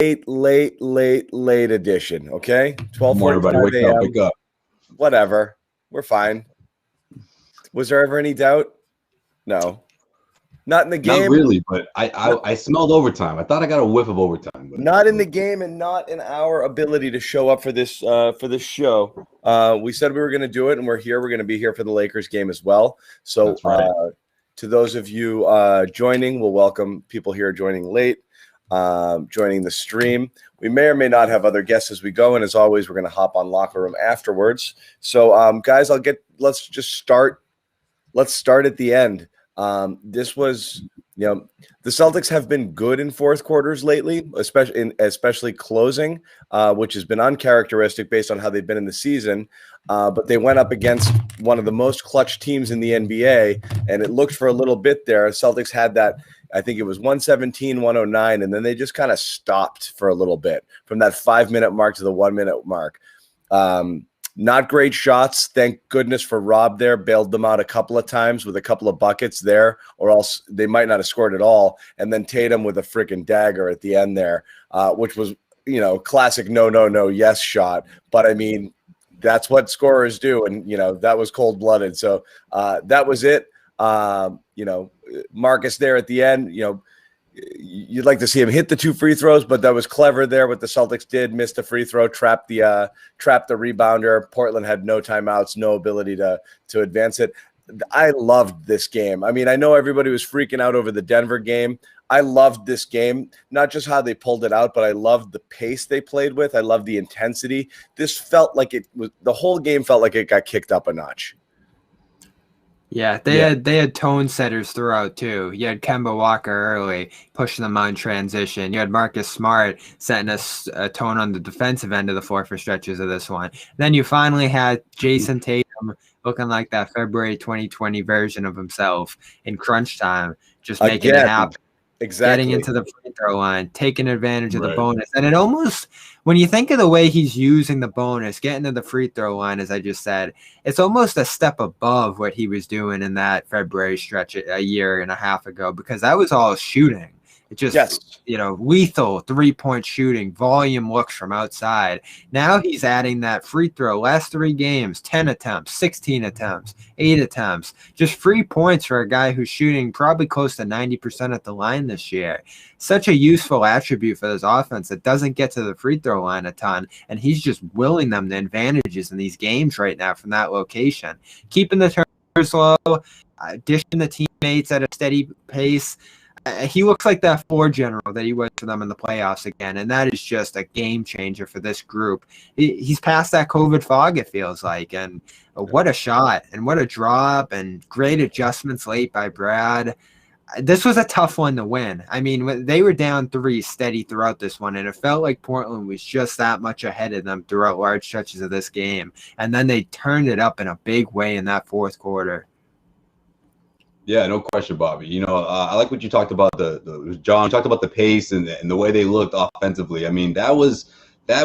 late edition. Okay, 12:45 a.m. Wake up. Whatever, we're fine. Was there ever any doubt? No, not in the game. Not really, but I smelled overtime. I thought I got a whiff of overtime. But not in the game, and not in our ability to show up for this show. We said we were going to do it, and we're here. We're going to be here for the Lakers game as well. So, that's right. To those of you joining, we'll welcome people here joining late, joining the stream. We may or may not have other guests as we go, and as always, we're going to hop on Locker Room afterwards. So, guys, let's just start. Let's start at the end. This was, the Celtics have been good in fourth quarters lately, especially closing, which has been uncharacteristic based on how they've been in the season. But they went up against one of the most clutch teams in the NBA, and it looked for a little bit there. Celtics had that, I think it was 117-109, and then they just kind of stopped for a little bit from that 5-minute mark to the 1-minute mark. Not great shots. Thank goodness for Rob there. Bailed them out a couple of times with a couple of buckets there, or else they might not have scored at all. And then Tatum with a freaking dagger at the end there, which was, classic no, yes shot. But, I mean, that's what scorers do. And, that was cold-blooded. So that was it. Marcus there at the end, you'd like to see him hit the 2 free throws, but that was clever there. What the Celtics did, missed a free throw, trapped the rebounder. Portland had no timeouts, no ability to advance it. I loved this game. I mean, I know everybody was freaking out over the Denver game. I loved this game, not just how they pulled it out, but I loved the pace they played with. I loved the intensity. This felt like the whole game felt like it got kicked up a notch. Yeah, they had tone setters throughout too. You had Kemba Walker early pushing them on transition. You had Marcus Smart setting a tone on the defensive end of the floor for stretches of this one. Then you finally had Jayson Tatum looking like that February 2020 version of himself in crunch time, just making it happen. Exactly. Getting into the free throw line, taking advantage of the bonus. And it almost, when you think of the way he's using the bonus, getting to the free throw line, as I just said, it's almost a step above what he was doing in that February stretch a year and a half ago, because that was all shooting. It just, lethal 3-point shooting, volume looks from outside. Now he's adding that free throw. Last 3 games, 10 attempts, 16 attempts, 8 attempts. Just free points for a guy who's shooting probably close to 90% at the line this year. Such a useful attribute for this offense that doesn't get to the free throw line a ton, and he's just willing them the advantages in these games right now from that location. Keeping the turnovers low, dishing the teammates at a steady pace. He looks like that floor general that he was for them in the playoffs again, and that is just a game changer for this group. He's past that COVID fog, it feels like, and what a shot, and what a drop, and great adjustments late by Brad. This was a tough one to win. I mean, they were down 3 steady throughout this one, and it felt like Portland was just that much ahead of them throughout large stretches of this game, and then they turned it up in a big way in that fourth quarter. Yeah, no question, Bobby. I like what you talked about. John talked about the pace and the way they looked offensively. I mean, that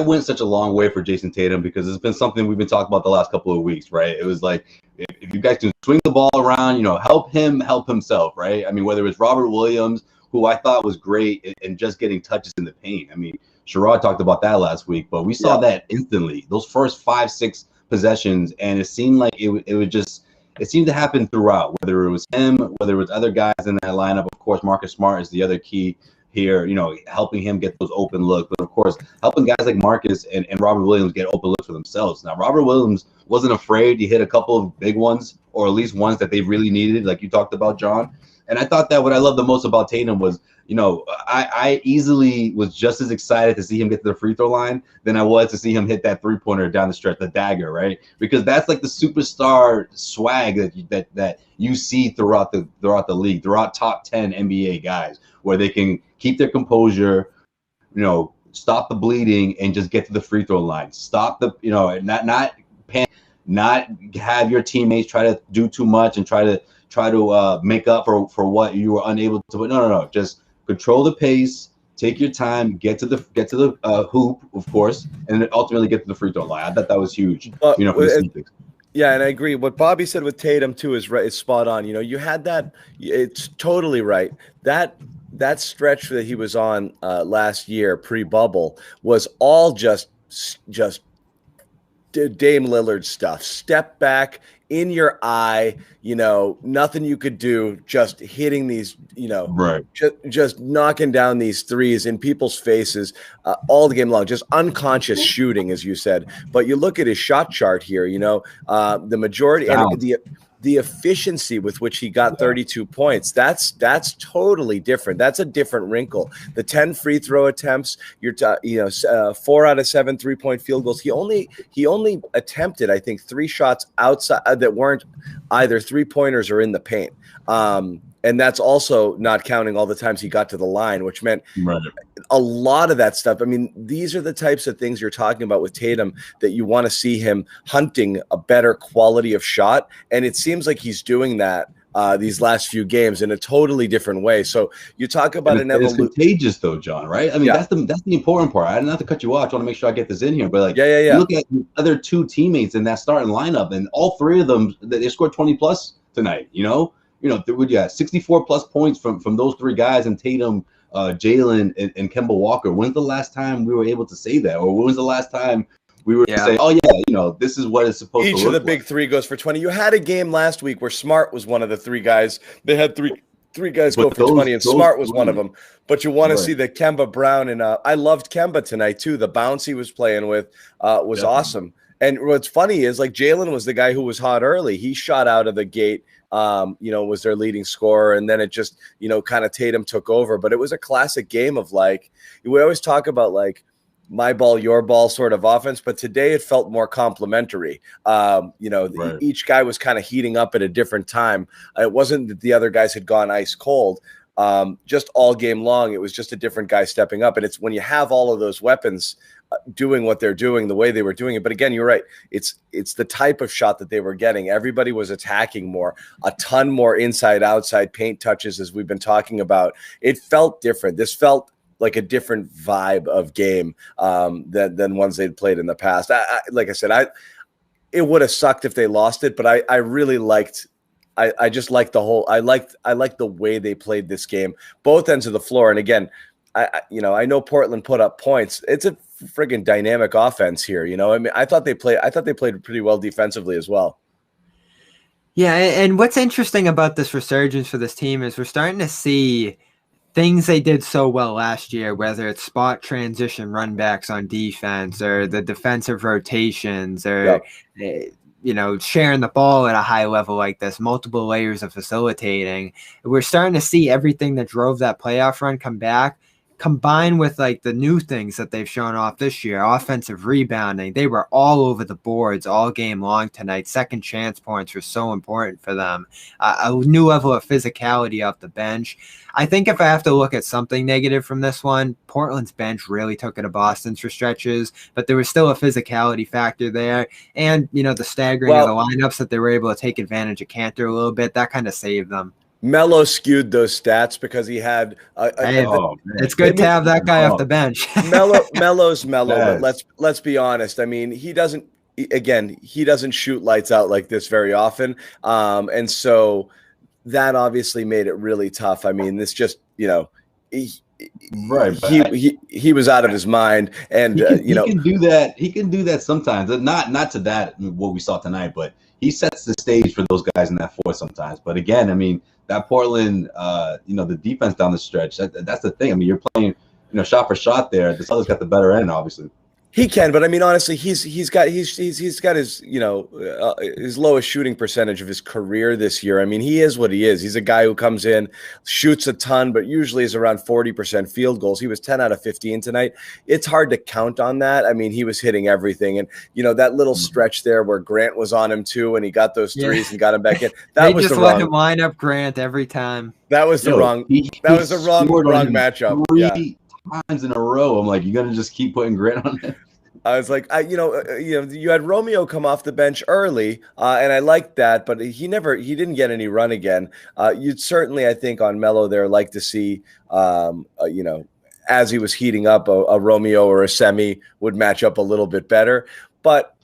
went such a long way for Jayson Tatum, because it's been something we've been talking about the last couple of weeks, right? It was like, if you guys can swing the ball around, help him help himself, right? I mean, whether it's Robert Williams, who I thought was great and just getting touches in the paint. I mean, Sherrod talked about that last week, but we saw that instantly. Those first 5-6 possessions, and it seemed like it seemed to happen throughout, whether it was him, whether it was other guys in that lineup. Of course, Marcus Smart is the other key here, helping him get those open looks. But, of course, helping guys like Marcus and Robert Williams get open looks for themselves. Now, Robert Williams wasn't afraid. He hit a couple of big ones, or at least ones that they really needed, like you talked about, John. And I thought that what I loved the most about Tatum was, I easily was just as excited to see him get to the free throw line than I was to see him hit that 3-pointer down the stretch, the dagger, right? Because that's like the superstar swag that you see throughout the league, throughout top 10 NBA guys, where they can keep their composure, stop the bleeding, and just get to the free throw line. Stop the, not panic, not have your teammates try to do too much and try to make up for what you were unable to. No. Just control the pace, take your time, get to the hoop, of course, and then ultimately get to the free throw line. I thought that was huge. For the Celtics. Yeah, and I agree. What Bobby said with Tatum too is right. Is spot on. You had that. It's totally right. That that stretch that he was on last year pre-bubble was all just Dame Lillard stuff. Step back, in your eye, nothing you could do, just hitting these, right. just knocking down these threes in people's faces all the game long, just unconscious shooting, as you said. But you look at his shot chart here, the majority and the efficiency with which he got 32 points, that's totally different. That's a different wrinkle. The 10 free throw attempts, 4 out of 7 3-point field goals. He only attempted, I think, 3 shots outside that weren't either 3-pointers or in the paint. And that's also not counting all the times he got to the line, which meant a lot of that stuff. I mean, these are the types of things you're talking about with Tatum that you want to see him hunting a better quality of shot. And it seems like he's doing that these last few games in a totally different way. So you talk about an evolution. It's contagious though, John, right? I mean, that's the important part. I didn't have to cut you off. I want to make sure I get this in here. But you look at the other 2 teammates in that starting lineup, and all 3 of them, they scored 20 plus tonight, we got 64 plus points from those 3 guys, and Tatum, Jalen, and Kemba Walker. When's the last time we were able to say that? Or when was the last time we were to say, oh yeah, this is what it's supposed to look like? Each of the big 3 goes for 20. You had a game last week where Smart was one of the 3 guys. They had three guys go for 20, and Smart was one of them. But you want to see the Kemba Brown, and I loved Kemba tonight too. The bounce he was playing with was awesome. And what's funny is, like, Jalen was the guy who was hot early. He shot out of the gate, was their leading scorer. And then it just, kind of Tatum took over. But it was a classic game of, like, we always talk about, like, my ball, your ball sort of offense. But today it felt more complimentary. Each guy was kind of heating up at a different time. It wasn't that the other guys had gone ice cold. Just all game long, it was just a different guy stepping up. And it's when you have all of those weapons doing what they're doing the way they were doing it. But again, you're right. It's the type of shot that they were getting. Everybody was attacking more, a ton more inside, outside paint touches, as we've been talking about. It felt different. This felt like a different vibe of game than ones they'd played in the past. Like I said, it would have sucked if they lost it, but I really liked. I just liked the whole. I liked the way they played this game, both ends of the floor. And again, I know Portland put up points. It's a friggin' dynamic offense here. I mean, I thought they played pretty well defensively as well. Yeah, and what's interesting about this resurgence for this team is we're starting to see things they did so well last year, whether it's spot transition runbacks on defense or the defensive rotations or sharing the ball at a high level like this, multiple layers of facilitating. We're starting to see everything that drove that playoff run come back, combined with, like, the new things that they've shown off this year. Offensive rebounding, they were all over the boards all game long tonight. Second chance points were so important for them. A new level of physicality off the bench. I think if I have to look at something negative from this one, Portland's bench really took it to Boston's for stretches, but there was still a physicality factor there. And, the staggering of the lineups that they were able to take advantage of Kanter a little bit, that kind of saved them. Melo skewed those stats because he had. It's good to have that guy off the bench. Melo's mellow, but let's be honest. I mean, he doesn't shoot lights out like this very often, and so that obviously made it really tough. I mean, this just he was out of his mind, and he can do that. He can do that sometimes. Not to that what we saw tonight, but he sets the stage for those guys in that 4 sometimes. But again, I mean, that Portland, the defense down the stretch, that's the thing. I mean, you're playing, shot for shot there. The Celtics got the better end, obviously. He can, but I mean, honestly, he's got his his lowest shooting percentage of his career this year. I mean, he is what he is. He's a guy who comes in, shoots a ton, but usually is around 40% field goals. He was 10 out of 15 tonight. It's hard to count on that. I mean, he was hitting everything, and that little stretch there where Grant was on him too, and he got those threes and got him back in. That was the wrong. They just let him line up Grant every time. That was the wrong. That was the wrong matchup. Times in a row. I'm like, you're gonna just keep putting Grant on it. I was like, you had Romeo come off the bench early, and I liked that, but he didn't get any run again. You'd certainly, I think, on Melo there like to see, as he was heating up, a Romeo or a Semi would match up a little bit better, but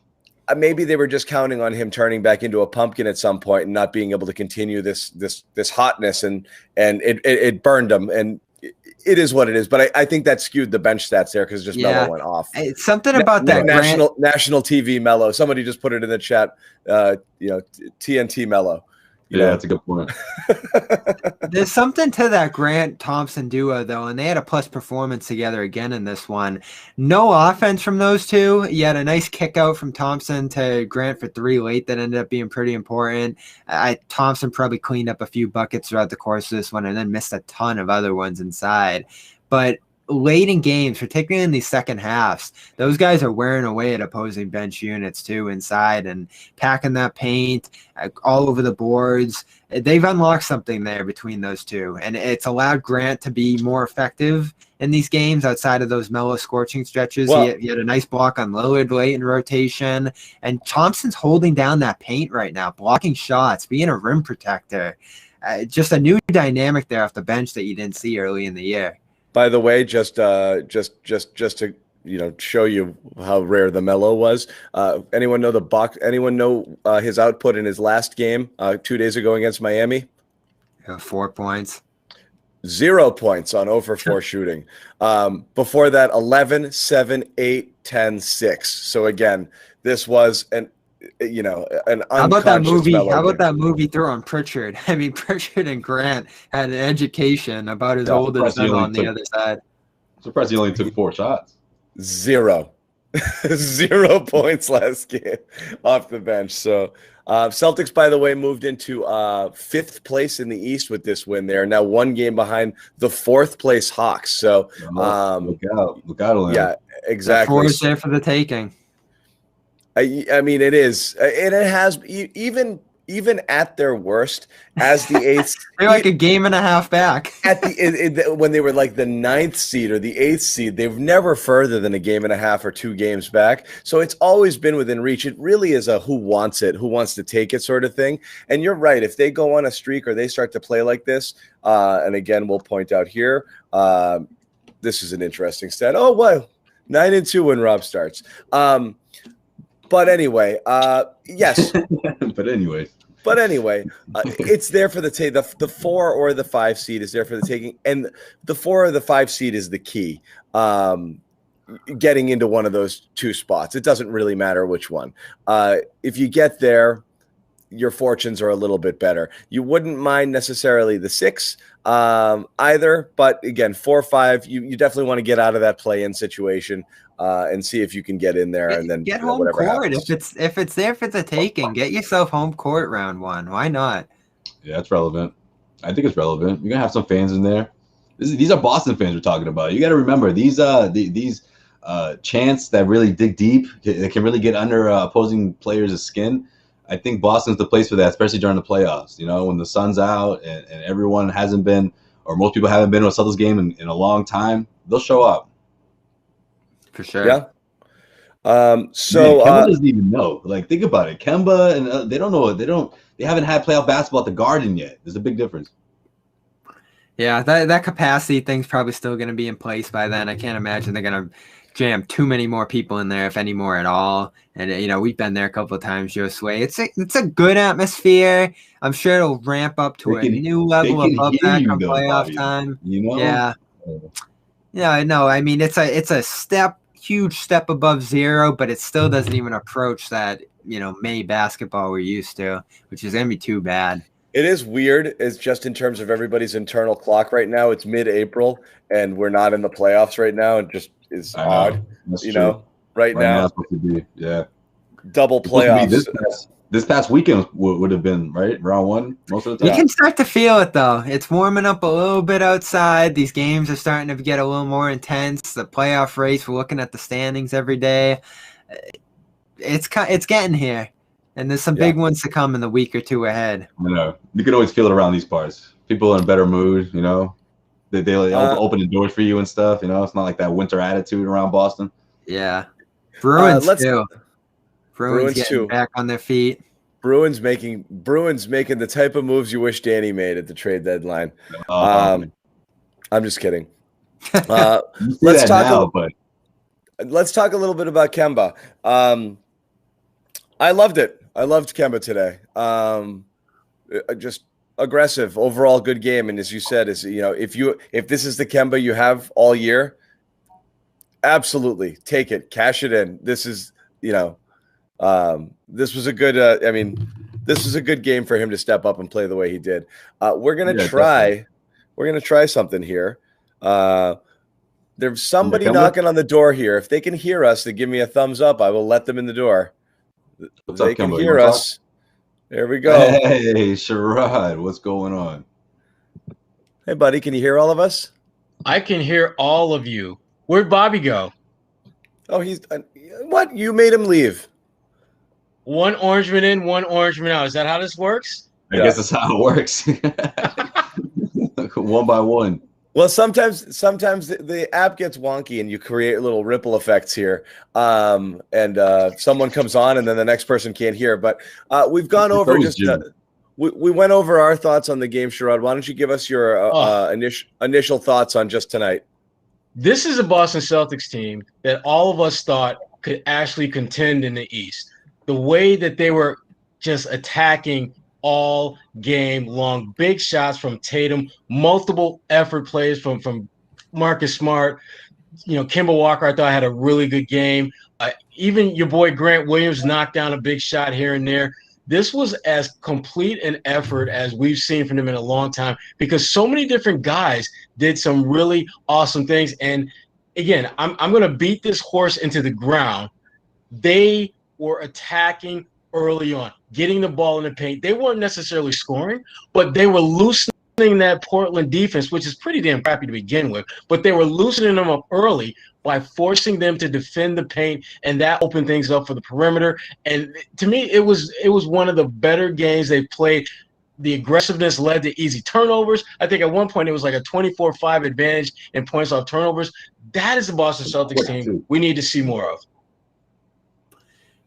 maybe they were just counting on him turning back into a pumpkin at some point and not being able to continue this hotness, and it burned him. And It is what it is, but I think that skewed the bench stats there because just Melo went off. It's something about that national TV Melo. Somebody just put it in the chat. TNT Melo. That's a good point. There's something to that Grant Thompson duo, though, and they had a plus performance together again in this one. No offense from those two. You had a nice kick out from Thompson to Grant for 3 late that ended up being pretty important. Thompson probably cleaned up a few buckets throughout the course of this one and then missed a ton of other ones inside. But late in games, particularly in these second halves, those guys are wearing away at opposing bench units too inside and packing that paint all over the boards. They've unlocked something there between those two, and it's allowed Grant to be more effective in these games outside of those mellow scorching stretches. Well, he had a nice block on Lillard late in rotation, and Thompson's holding down that paint right now, blocking shots, being a rim protector. Just a new dynamic there off the bench that you didn't see early in the year. By the way, just to show you how rare the Melo was. Anyone know Anyone know his output in his last game 2 days ago against Miami? 4 points. 0 points on 0 for 4 shooting. Before that, 11, 7, 8, 10, 6. So again, this was an how about that movie? How about that movie throwing Pritchard? I mean, Pritchard and Grant had an education about as old as them on the other side. Surprised he only took 4 shots. 0 points last game off the bench. So Celtics, by the way, moved into 5th place in the East with this win. They are now 1 game behind the 4th place Hawks. So look out! Yeah, exactly. 4 is there for the taking. I mean, it is, and it has even at their worst as the 8th. They're like a game and a half back at when they were like the 9th seed or the 8th seed. They've never further than a game and a half or 2 games back. So it's always been within reach. It really is a who wants to take it sort of thing. And you're right. If they go on a streak or they start to play like this, and again, we'll point out here, this is an interesting stat. Oh, wow. 9-2 when Rob starts. But anyway, yes. But anyway, it's there for the 4 or the 5 seed is there for the taking, and the 4 or the 5 seed is the key. Getting into one of those 2 spots, it doesn't really matter which one. If you get there, your fortunes are a little bit better. You wouldn't mind necessarily the 6 either, but again, 4 or 5, you definitely want to get out of that play-in situation. And see if you can get in there and then get home court. Happens. If it's there for the taking, get yourself home court round 1. Why not? Yeah, it's relevant. I think it's relevant. You're gonna have some fans in there. These are Boston fans we're talking about. You got to remember these chants that really dig deep, that can really get under opposing players' skin. I think Boston's the place for that, especially during the playoffs. You know, when the sun's out and everyone hasn't been, or most people haven't been to a Celtics game in a long time, they'll show up. For sure. Yeah. So Kemba doesn't even know. Like, think about it. Kemba and they don't know. They haven't had playoff basketball at the Garden yet. There's a big difference. Yeah, that capacity thing's probably still going to be in place by then. I can't imagine they're going to jam too many more people in there, if any more at all. And we've been there a couple of times, Josue. It's a good atmosphere. I'm sure it'll ramp up to a new level above that come playoff time. Yeah. Yeah, I know. I mean, it's a huge step above 0, but it still doesn't even approach that, May basketball we're used to, which is going to be too bad. It is weird. It's just in terms of everybody's internal clock right now. It's mid-April, and we're not in the playoffs right now. It just is odd, right now. Yeah. Double playoffs. This past weekend would have been, right, round 1 most of the time. You can start to feel it, though. It's warming up a little bit outside. These games are starting to get a little more intense. The playoff race, we're looking at the standings every day. It's getting here, and there's some big ones to come in the week or 2 ahead. I know. You can always feel it around these parts. People are in a better mood, They open the doors for you and stuff, It's not like that winter attitude around Boston. Yeah. Bruins, too. Bruins getting back on their feet. Bruins making the type of moves you wish Danny made at the trade deadline. I'm just kidding. Let's talk a little bit about Kemba. I loved it. I loved Kemba today. aggressive, overall good game. And as you said, if this is the Kemba you have all year, absolutely take it, cash it in. This is, this was a good, this was a good game for him to step up and play the way he did. We're going to try something here. There's somebody knocking on the door here. If they can hear us, they give me a thumbs up. I will let them in the door. They can hear us. There we go. Hey, Sherrod, what's going on? Hey, buddy, can you hear all of us? I can hear all of you. Where'd Bobby go? Oh, he's what? You made him leave. One orangeman in, one orangeman out. Is that how this works? I guess that's how it works. One by one. Well, sometimes the app gets wonky and you create little ripple effects here. And someone comes on and then the next person can't hear. But we've gone over we went over our thoughts on the game, Sherrod. Why don't you give us your initial thoughts on just tonight? This is a Boston Celtics team that all of us thought could actually contend in the East. The way that they were just attacking all game long, big shots from Tatum, multiple effort plays from Marcus Smart. Kemba Walker, I thought had a really good game. Even your boy Grant Williams knocked down a big shot here and there. This was as complete an effort as we've seen from them in a long time because so many different guys did some really awesome things. And again, I'm going to beat this horse into the ground. They were attacking early on, getting the ball in the paint. They weren't necessarily scoring, but they were loosening that Portland defense, which is pretty damn crappy to begin with. But they were loosening them up early by forcing them to defend the paint, and that opened things up for the perimeter. And to me, it was one of the better games they've played. The aggressiveness led to easy turnovers. I think at one point it was like a 24-5 advantage in points off turnovers. That is the Boston Celtics team we need to see more of.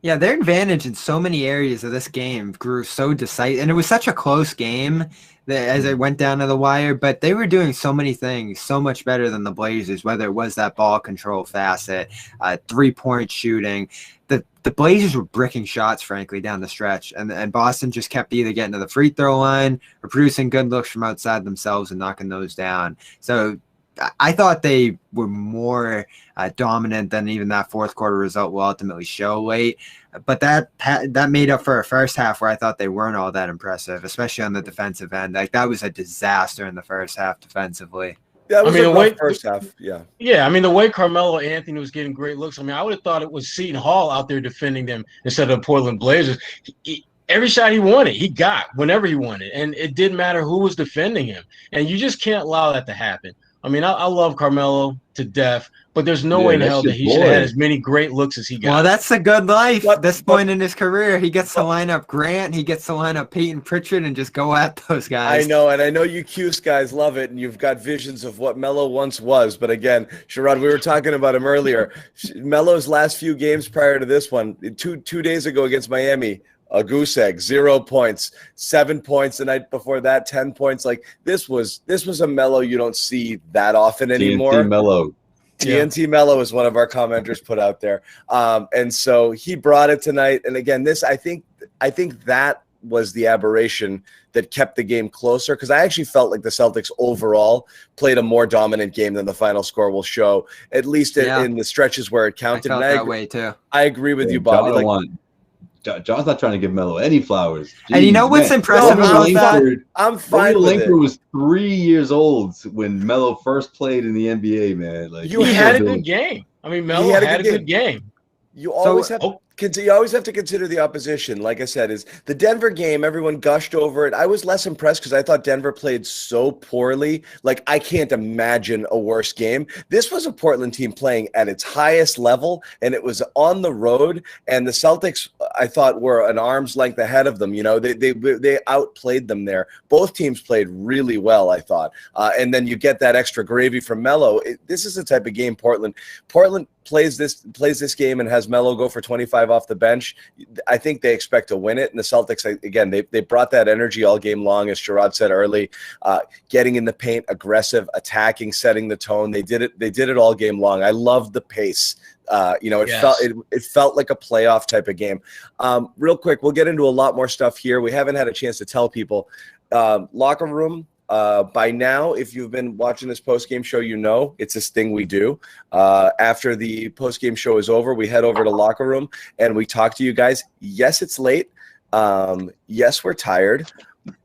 Yeah, their advantage in so many areas of this game grew so decisive, and it was such a close game that as it went down to the wire, but they were doing so many things so much better than the Blazers, whether it was that ball control facet, 3-point shooting. The Blazers were bricking shots, frankly, down the stretch, and Boston just kept either getting to the free throw line or producing good looks from outside themselves and knocking those down. So I thought they were more dominant than even that fourth quarter result will ultimately show late. But that made up for a first half where I thought they weren't all that impressive, especially on the defensive end. Like that was a disaster in the first half defensively. Yeah, the way first half. Yeah. Yeah, the way Carmelo Anthony was getting great looks. I would have thought it was Seton Hall out there defending them instead of the Portland Blazers. Every shot he wanted, he got whenever he wanted, and it didn't matter who was defending him. And you just can't allow that to happen. I love Carmelo to death, but there's no way in hell that he should have had as many great looks as he got. Well, that's the good life. At this point in his career, he gets to line up Grant, he gets to line up Peyton Pritchard and just go at those guys. I know, and I know you Cuse guys love it, and you've got visions of what Melo once was. But again, Sherrod, we were talking about him earlier. Melo's last few games prior to this one, two days ago against Miami, a goose egg, 0 points, 7 points the night before that, 10 points. Like this was a Melo you don't see that often anymore. TNT Melo. TNT Melo is one of our commenters put out there. And so he brought it tonight. And again, I think that was the aberration that kept the game closer, because I actually felt like the Celtics overall played a more dominant game than the final score will show, at least in the stretches where it counted. I felt that way too. I agree with you, Bobby. John's not trying to give Melo any flowers. Jeez, and you know what's impressive about that? I'm fine with it. Was 3 years old when Melo first played in the NBA, man. Like he had a good game. Melo had a good game. You always have to consider the opposition. Like I said, is the Denver game, everyone gushed over it. I was less impressed because I thought Denver played so poorly. Like, I can't imagine a worse game. This was a Portland team playing at its highest level, and it was on the road. And the Celtics, I thought, were an arm's length ahead of them. They outplayed them there. Both teams played really well, I thought. And then you get that extra gravy from Melo. This is the type of game Portland plays this game and has Melo go for 25 off the bench. I think they expect to win it. And the Celtics, again, they brought that energy all game long, as Sherrod said early, getting in the paint, aggressive, attacking, setting the tone. They did it all game long. I loved the pace It felt like a playoff type of game. Real quick, we'll get into a lot more stuff here. We haven't had a chance to tell people. Locker room. By now, if you've been watching this post-game show, it's this thing we do. After the post-game show is over, we head over to locker room and we talk to you guys. Yes, it's late. Yes, we're tired.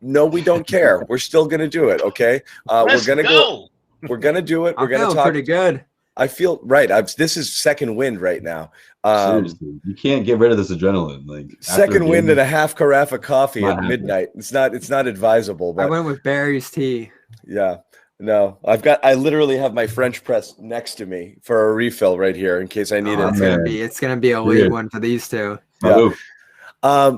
No, we don't care. We're still going to do it, okay? We're going to go. We're going to do it. We're going to talk. Pretty good. I feel right. This is second wind right now. Seriously, you can't get rid of this adrenaline. Like second wind and a half carafe of coffee at midnight. It's not advisable. But I went with Barry's tea. Yeah, no, I literally have my French press next to me for a refill right here in case I need it. It's gonna be a late one for these two. Yeah.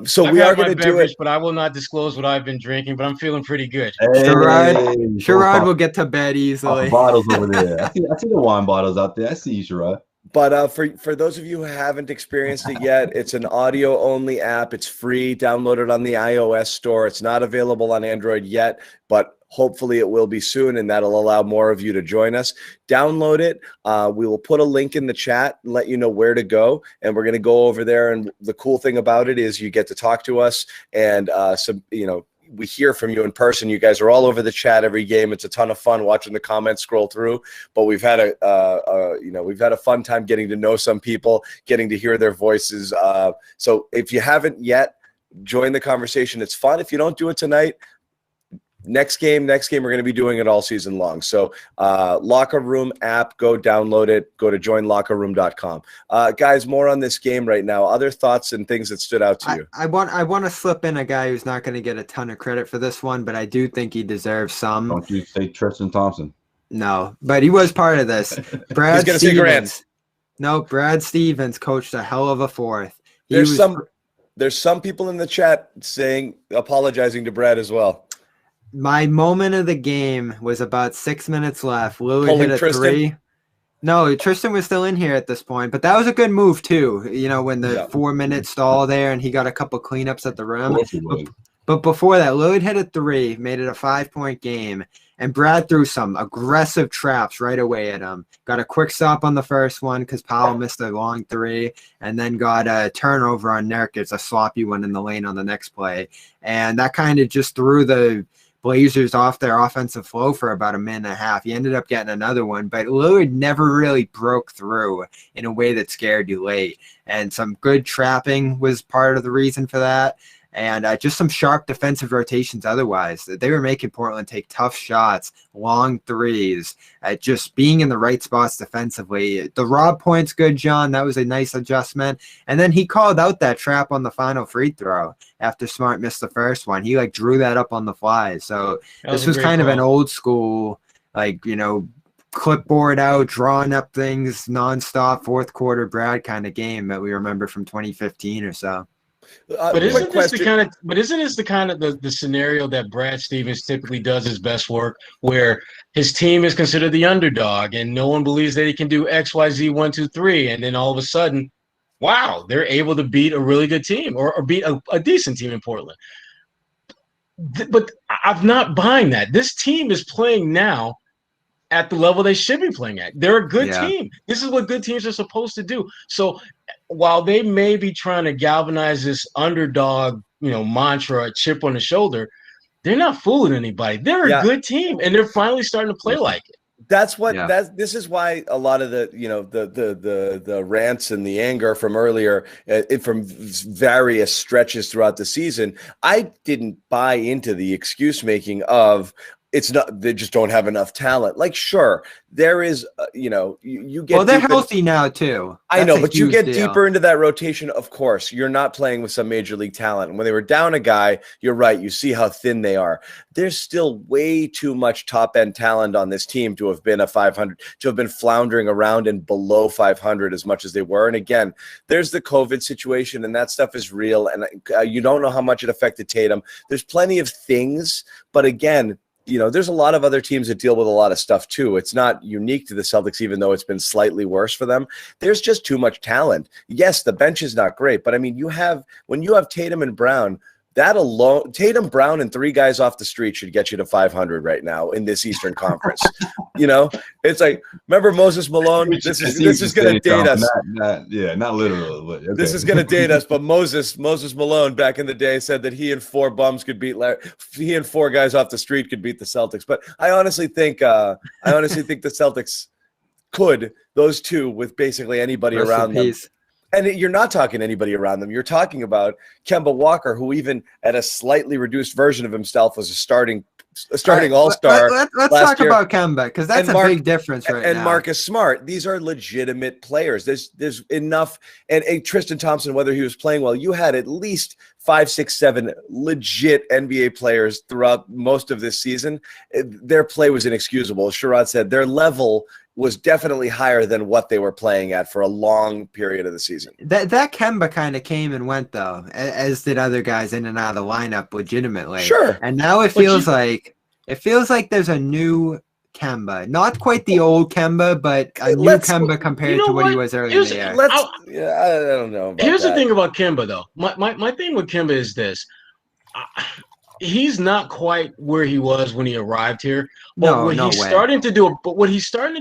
So we are going to do it, but I will not disclose what I've been drinking. But I'm feeling pretty good. Sherrod will get to bed easily. Bottles over there. I see the wine bottles out there. I see you, Sherrod. But for those of you who haven't experienced it yet, it's an audio-only app. It's free. Download it on the iOS store. It's not available on Android yet, but hopefully it will be soon, and that'll allow more of you to join us. Download it. We will put a link in the chat and let you know where to go, and we're going to go over there. And the cool thing about it is you get to talk to us, and we hear from you in person. You guys are all over the chat every game. It's a ton of fun watching the comments scroll through. But we've had a fun time getting to know some people, getting to hear their voices. So if you haven't yet, join the conversation. It's fun. If you don't do it tonight, next game, we're going to be doing it all season long. So Locker Room app, go download it. Go to joinlockerroom.com. Guys, more on this game right now. Other thoughts and things that stood out to you? I want to slip in a guy who's not going to get a ton of credit for this one, but I do think he deserves some. Don't you say Tristan Thompson? No, but he was part of this. Brad He's gonna Stevens. say Grant. No, Brad Stevens coached a hell of a fourth. There's some people in the chat apologizing to Brad as well. My moment of the game was about 6 minutes left. Lillard hit a Tristan. 3. No, Tristan was still in here at this point, but that was a good move too. When the 4-minute stall there and he got a couple cleanups at the rim. But before that, Lillard hit a 3, made it a 5-point game, and Brad threw some aggressive traps right away at him. Got a quick stop on the first one because Powell missed a long 3, and then got a turnover on Nurkic, a sloppy one in the lane on the next play. And that kind of just threw the Blazers off their offensive flow for about a minute and a half. He ended up getting another one, but Lillard never really broke through in a way that scared you late. And some good trapping was part of the reason for that. And just some sharp defensive rotations otherwise. They were making Portland take tough shots, long threes, just being in the right spots defensively. The Rob point's good, John. That was a nice adjustment. And then he called out that trap on the final free throw after Smart missed the first one. He drew that up on the fly. So this was kind of an old school, clipboard out, drawing up things nonstop, fourth quarter Brad kind of game that we remember from 2015 or so. But isn't this the kind of the scenario that Brad Stevens typically does his best work, where his team is considered the underdog and no one believes that he can do X, Y, Z, 1, 2, 3, and then all of a sudden, wow, they're able to beat a really good team or beat a decent team in Portland. But I'm not buying that. This team is playing now at the level they should be playing at. They're a good team. This is what good teams are supposed to do. So while they may be trying to galvanize this underdog, mantra, a chip on the shoulder, they're not fooling anybody. They're a good team, and they're finally starting to play like it. This is why a lot of the rants and the anger from earlier, from various stretches throughout the season, I didn't buy into the excuse making of it's not, they just don't have enough talent. Sure, there is, you get. Well, they're healthy now too. I know, but you get deeper into that rotation. Of course, you're not playing with some major league talent. And when they were down a guy, you're right. You see how thin they are. There's still way too much top end talent on this team to have been a 500, to have been floundering around and below 500 as much as they were. And again, there's the COVID situation, and that stuff is real. And you don't know how much it affected Tatum. There's plenty of things, but again, there's a lot of other teams that deal with a lot of stuff too. It's not unique to the Celtics, even though it's been slightly worse for them. There's just too much talent. Yes, the bench is not great, but I mean, when you have Tatum and Brown, That alone, Tatum, Brown, and 3 guys off the street should get you to 500 right now in this Eastern Conference. It's like, remember Moses Malone? This is going to date us. Not literally. But okay. This is going to date us. But Moses Malone back in the day said that he and 4 bums could beat he and 4 guys off the street could beat the Celtics. But I honestly think the Celtics could, those 2 with basically anybody around them. And you're not talking anybody around them. You're talking about Kemba Walker, who even at a slightly reduced version of himself was a starting all-star. Let's talk about Kemba, because that's a big difference right now. And Marcus Smart. These are legitimate players. There's enough. And Tristan Thompson, whether he was playing well, you had at least 5, 6, 7 legit NBA players throughout most of this season. Their play was inexcusable. As Sherrod said, their level was definitely higher than what they were playing at for a long period of the season. That Kemba kind of came and went, though, as did other guys in and out of the lineup legitimately. Sure. And now it feels like there's a new Kemba. Not quite the old Kemba, but a new Kemba compared to what he was earlier in the year. I don't know. Here's the thing about Kemba, though. My thing with Kemba is this. He's not quite where he was when he arrived here. But what he's starting to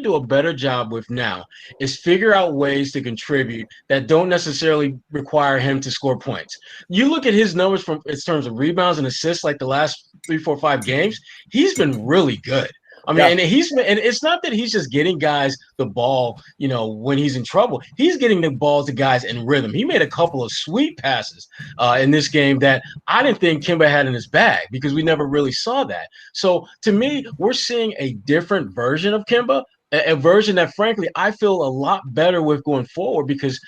do a better job with now is figure out ways to contribute that don't necessarily require him to score points. You look at his numbers in terms of rebounds and assists, like the last 3, 4, 5 games, he's been really good. I mean, and it's not that he's just getting guys the ball, when he's in trouble. He's getting the ball to guys in rhythm. He made a couple of sweet passes in this game that I didn't think Kemba had in his bag, because we never really saw that. So to me, we're seeing a different version of Kemba, a version that, frankly, I feel a lot better with going forward, because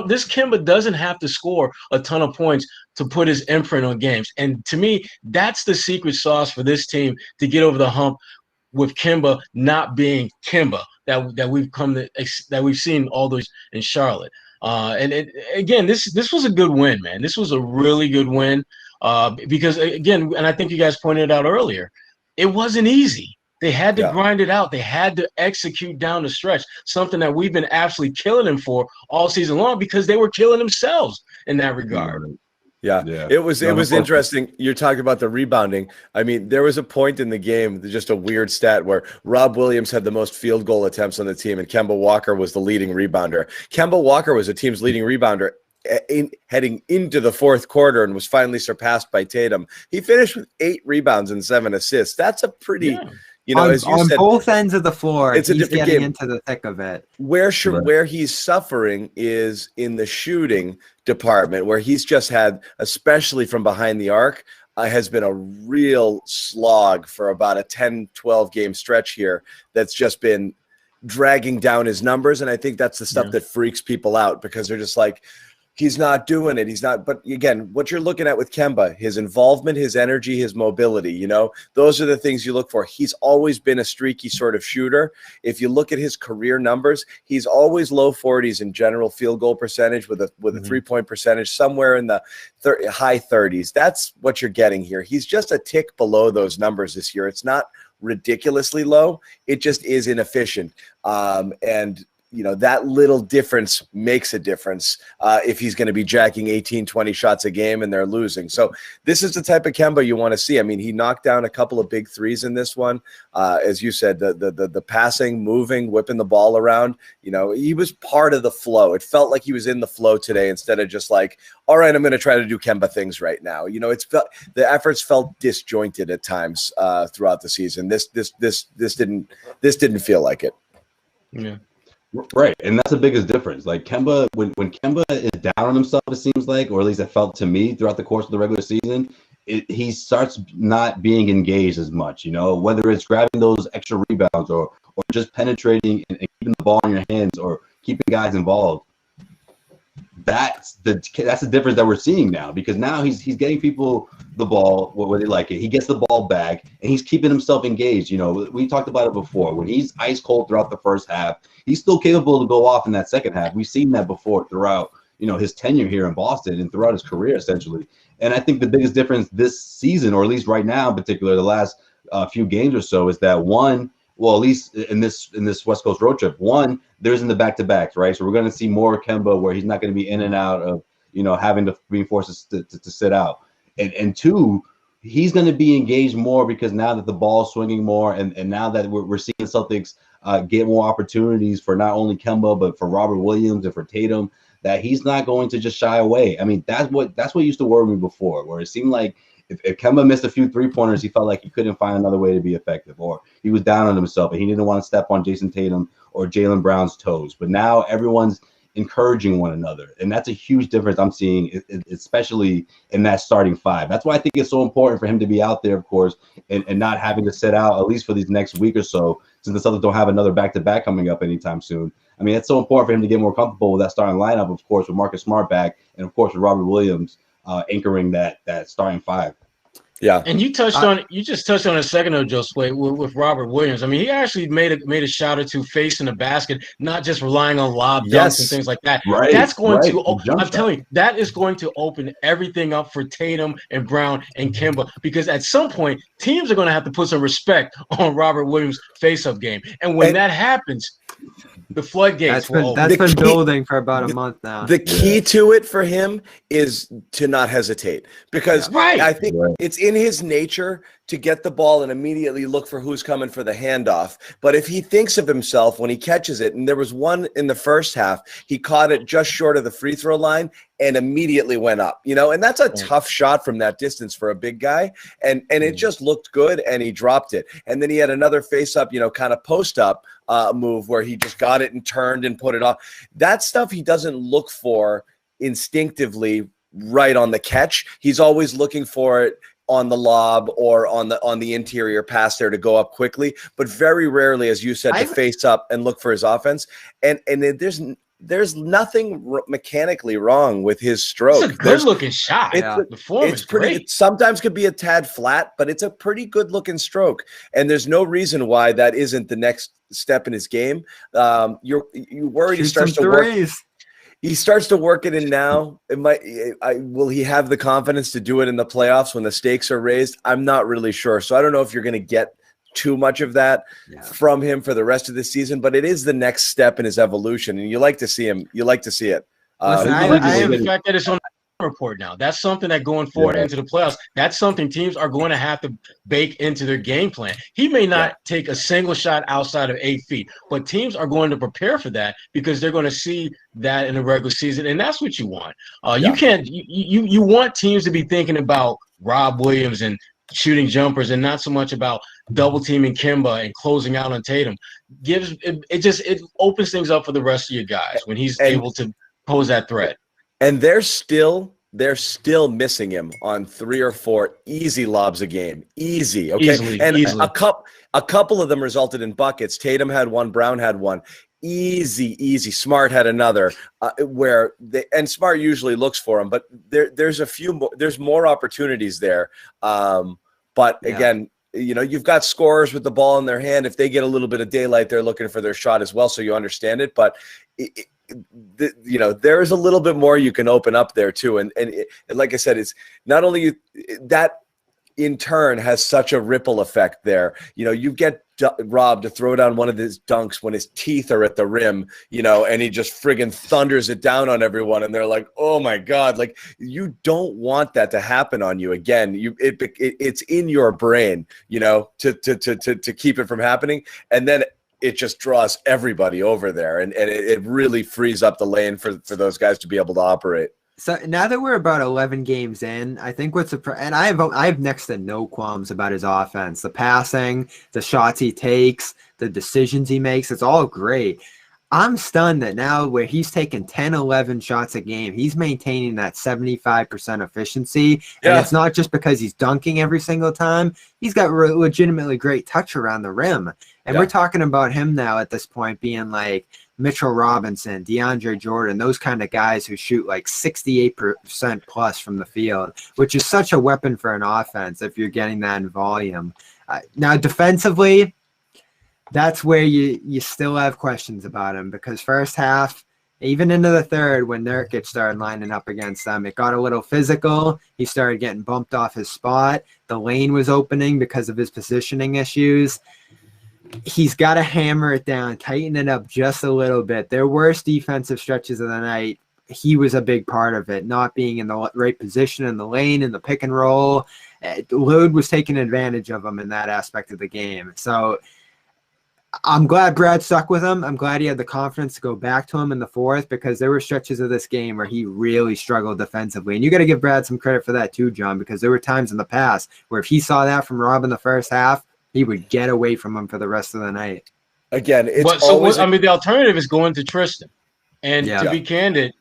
this Kemba doesn't have to score a ton of points to put his imprint on games. And to me, that's the secret sauce for this team to get over the hump, with Kemba not being Kemba that we've seen all those in Charlotte. Again, this was a good win, man. This was a really good win because, again, and I think you guys pointed it out earlier, it wasn't easy. They had to grind it out. They had to execute down the stretch, something that we've been absolutely killing them for all season long, because they were killing themselves in that regard. Yeah. It was interesting. You're talking about the rebounding. I mean, there was a point in the game, just a weird stat, where Rob Williams had the most field goal attempts on the team, and Kemba Walker was the leading rebounder. Kemba Walker was the team's leading rebounder heading into the fourth quarter and was finally surpassed by Tatum. He finished with 8 rebounds and 7 assists. That's a pretty... as you said, both ends of the floor, it's he's getting into the thick of it. Where he's suffering is in the shooting department, where he's just had, especially from behind the arc, has been a real slog for about a 10, 12 game stretch here that's just been dragging down his numbers. And I think that's the stuff that freaks people out, because they're just like, he's not doing it. He's not. But again, what you're looking at with Kemba, his involvement, his energy, his mobility, those are the things you look for. He's always been a streaky sort of shooter. If you look at his career numbers, he's always low 40s in general field goal percentage with a 3-point percentage somewhere in the high 30s. That's what you're getting here. He's just a tick below those numbers this year. It's not ridiculously low. It just is inefficient. That little difference makes a difference if he's going to be jacking 18, 20 shots a game and they're losing. So this is the type of Kemba you want to see. I mean, he knocked down a couple of big threes in this one. As you said, the passing, moving, whipping the ball around, he was part of the flow. It felt like he was in the flow today, instead of just like, all right, I'm going to try to do Kemba things right now. The efforts felt disjointed at times throughout the season. This didn't feel like it. Yeah. Right, and that's the biggest difference. Like Kemba, when Kemba is down on himself, it seems like, or at least it felt to me throughout the course of the regular season, he starts not being engaged as much. Whether it's grabbing those extra rebounds or just penetrating and keeping the ball in your hands or keeping guys involved. That's the difference that we're seeing now, because now he's getting people the ball where they like it. He gets the ball back and he's keeping himself engaged. We talked about it before. When he's ice cold throughout the first half, he's still capable to go off in that second half. We've seen that before throughout his tenure here in Boston and throughout his career essentially. And I think the biggest difference this season, or at least right now in particular, the last few games or so, is that one. Well, at least in this West Coast road trip, one, there isn't the back-to-backs, right? So we're going to see more Kemba, where he's not going to be in and out of having to being forced to sit out. And two, he's going to be engaged more because now that the ball's swinging more, and now that we're seeing Celtics get more opportunities for not only Kemba but for Robert Williams and for Tatum, that he's not going to just shy away. I mean, that's what used to worry me before, where it seemed like if Kemba missed a few 3-pointers, he felt like he couldn't find another way to be effective, or he was down on himself and he didn't want to step on Jayson Tatum or Jaylen Brown's toes. But now everyone's encouraging one another, and that's a huge difference I'm seeing, especially in that starting five. That's why I think it's so important for him to be out there, of course, and not having to sit out at least for these next week or so, since the Celtics don't have another back-to-back coming up anytime soon. I mean, it's so important for him to get more comfortable with that starting lineup, of course, with Marcus Smart back, and of course with Robert Williams anchoring that starting five. Yeah, and you just touched on a second ago, Josue, with Robert Williams. I mean, he actually made a shot or two facing the basket, not just relying on lob dunks and things like that. Right, That's going to. I'm telling you, that is going to open everything up for Tatum and Brown and Kemba, because at some point teams are going to have to put some respect on Robert Williams' face-up game, and when that happens, the floodgates will open. That's been building for about a month now. The key to it for him is to not hesitate, because I think it's in his nature to get the ball and immediately look for who's coming for the handoff. But if he thinks of himself when he catches it, and there was one in the first half, he caught it just short of the free throw line and immediately went up, and that's a tough shot from that distance for a big guy. And it just looked good, and he dropped it. And then he had another face up, kind of post up move where he just got it and turned and put it off. That stuff he doesn't look for instinctively right on the catch. He's always looking for it on the lob or on the interior pass there to go up quickly, but very rarely, as you said, to face up and look for his offense. And there's nothing mechanically wrong with his stroke. It's a good-looking shot. The form is great. It sometimes could be a tad flat, but it's a pretty good-looking stroke. And there's no reason why that isn't the next step in his game. You worried he starts to work. He starts to work it in now. Will he have the confidence to do it in the playoffs when the stakes are raised? I'm not really sure. So I don't know if you're going to get too much of that from him for the rest of the season, but it is the next step in his evolution, and you like to see him. You like to see it. The fact that it's on the report now. That's something that going forward into the playoffs, that's something teams are going to have to bake into their game plan. He may not take a single shot outside of 8 feet, but teams are going to prepare for that because they're going to see that in the regular season, and that's what you want. You can't. You want teams to be thinking about Rob Williams and shooting jumpers, and not so much about double teaming Kemba and closing out on Tatum. It opens things up for the rest of your guys when he's able to pose that threat. And they're still missing him on 3 or 4 easy lobs a game. Easy. Okay. Easily. A couple of them resulted in buckets. Tatum had one, Brown had one. Easy. Smart had another and Smart usually looks for him, but there's more opportunities there. But again, you've got scorers with the ball in their hand. If they get a little bit of daylight, they're looking for their shot as well. So you understand it, but there is a little bit more you can open up there too. And like I said, it's not only that in turn has such a ripple effect there. You get Rob to throw down one of his dunks when his teeth are at the rim, and he just friggin' thunders it down on everyone, and they're like, "Oh my God!" Like, you don't want that to happen on you again. It's in your brain, to keep it from happening, and then it just draws everybody over there, and it really frees up the lane for those guys to be able to operate. So now that we're about 11 games in, I think and I have next to no qualms about his offense. The passing, the shots he takes, the decisions he makes, it's all great. I'm stunned that now where he's taking 10, 11 shots a game, he's maintaining that 75% efficiency. And it's not just because he's dunking every single time. He's got legitimately great touch around the rim. And we're talking about him now at this point being like Mitchell Robinson, DeAndre Jordan, those kind of guys who shoot like 68% plus from the field, which is such a weapon for an offense if you're getting that in volume. Now, defensively, that's where you still have questions about him, because first half, even into the third, when Nurkic started lining up against them, it got a little physical. He started getting bumped off his spot. The lane was opening because of his positioning issues. He's got to hammer it down, tighten it up just a little bit. Their worst defensive stretches of the night, he was a big part of it, not being in the right position in the lane, in the pick and roll. Lillard was taking advantage of him in that aspect of the game. So I'm glad Brad stuck with him. I'm glad he had the confidence to go back to him in the fourth, because there were stretches of this game where he really struggled defensively. And you got to give Brad some credit for that too, John, because there were times in the past where if he saw that from Rob in the first half, he would get away from him for the rest of the night. Again, it's the alternative is going to Tristan. And to be candid,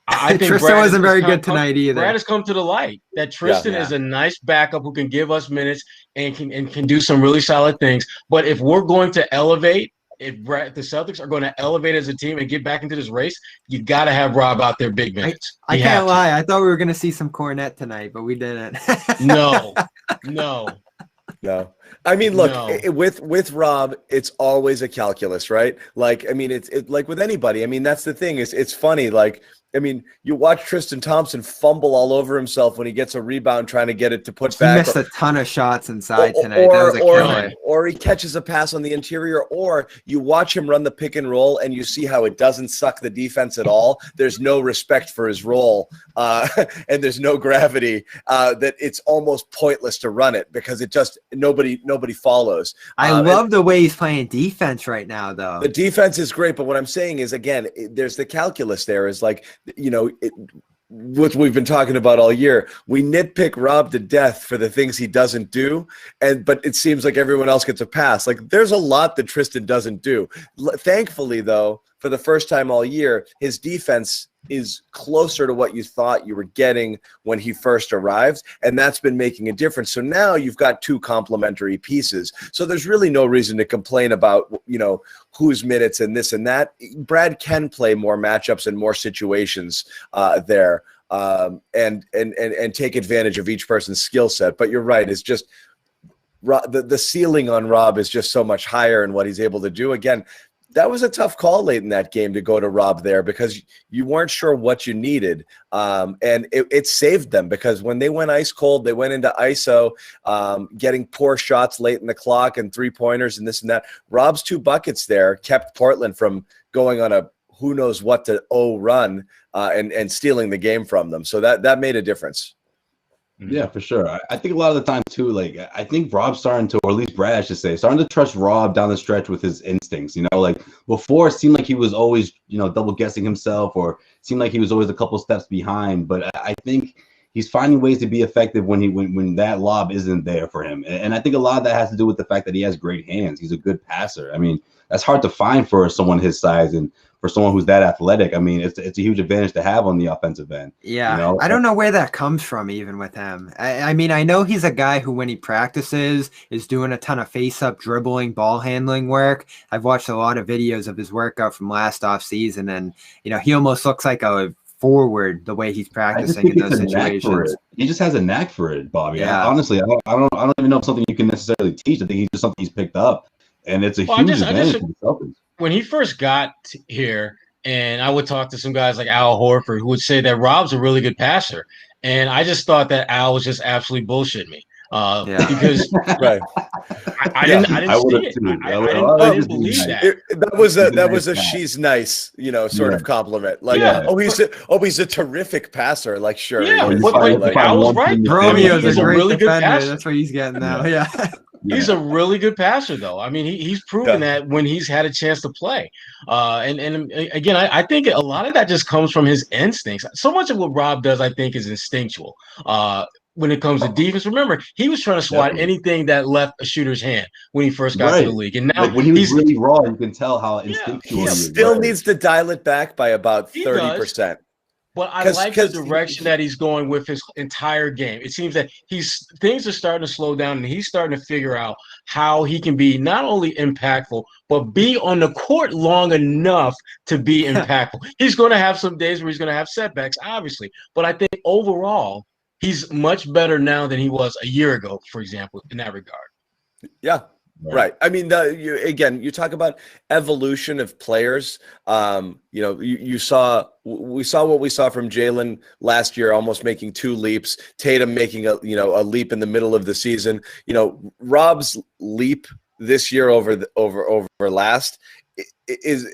I think Tristan wasn't very good tonight either. Brad has come to the light that Tristan is a nice backup who can give us minutes and can do some really solid things. But if we're going to elevate, if the Celtics are going to elevate as a team and get back into this race, you got to have Rob out there big minutes. I can't lie. I thought we were going to see some Cornet tonight, but we didn't. No. I mean, look, with Rob, it's always a calculus, right? Like, I mean, it's like with anybody. I mean, that's the thing. It's funny. Like, I mean, you watch Tristan Thompson fumble all over himself when he gets a rebound trying to get it to put back. He missed a ton of shots inside tonight. That was a killer. Or he catches a pass on the interior, or you watch him run the pick and roll and you see how it doesn't suck the defense at all. There's no respect for his role, and there's no gravity, that it's almost pointless to run it because it just nobody follows. I love the way he's playing defense right now, though. The defense is great, but what I'm saying is, again, there's the calculus there is like, what we've been talking about all year. We nitpick Rob to death for the things he doesn't do, but it seems like everyone else gets a pass. Like, there's a lot that Tristan doesn't do. Thankfully, though, for the first time all year, his defense is closer to what you thought you were getting when he first arrived, and that's been making a difference. So now you've got two complementary pieces. So there's really no reason to complain about, whose minutes and this and that. Brad can play more matchups and more situations there, and take advantage of each person's skill set. But you're right, it's just the ceiling on Rob is just so much higher in what he's able to do. Again, that was a tough call late in that game to go to Rob there because you weren't sure what you needed. And it saved them because when they went ice cold, they went into ISO, getting poor shots late in the clock and 3-pointers and this and that. Rob's 2 buckets there kept Portland from going on a who knows what to run and stealing the game from them. So that made a difference. Yeah, for sure. I think a lot of the time too, like I think Rob's starting to, or at least Brad, I should say, starting to trust Rob down the stretch with his instincts. Like before, it seemed like he was always, double guessing himself, or seemed like he was always a couple steps behind. But I think he's finding ways to be effective when that lob isn't there for him. And I think a lot of that has to do with the fact that he has great hands. He's a good passer. I mean, that's hard to find for someone his size and for someone who's that athletic. I mean, it's a huge advantage to have on the offensive end. Yeah, I don't know where that comes from even with him. I mean, I know he's a guy who, when he practices, is doing a ton of face-up, dribbling, ball handling work. I've watched a lot of videos of his workout from last off season, and he almost looks like a forward the way he's practicing in those situations. He just has a knack for it, Bobby. Yeah. Honestly, I don't even know if something you can necessarily teach. I think he's just something he's picked up, and it's a huge advantage for the Celtics. When he first got here, and I would talk to some guys like Al Horford who would say that Rob's a really good passer, and I just thought that Al was just absolutely bullshitting me because right. I didn't see it. I didn't believe that. That was a she's nice, sort of compliment. Like, he's a terrific passer. Like, sure. Yeah, but Al was right. Romeo's he's a really good passer. That's what he's getting now. Yeah. He's a really good passer, though. I mean, he's proven that when he's had a chance to play. And again, I think a lot of that just comes from his instincts. So much of what Rob does, I think, is instinctual. When it comes to defense, remember, he was trying to swat anything that left a shooter's hand when he first got to the league. And now when he's really raw, you can tell how instinctual he is. Still needs to dial it back by about 30%. But I like the direction that he's going with his entire game. It seems that things are starting to slow down, and he's starting to figure out how he can be not only impactful, but be on the court long enough to be impactful. He's going to have some days where he's going to have setbacks, obviously. But I think overall, he's much better now than he was a year ago, for example, in that regard. Yeah. Right. I mean, you talk about evolution of players. We saw what we saw from Jalen last year, almost making 2 leaps. Tatum making a leap in the middle of the season. Rob's leap this year over last is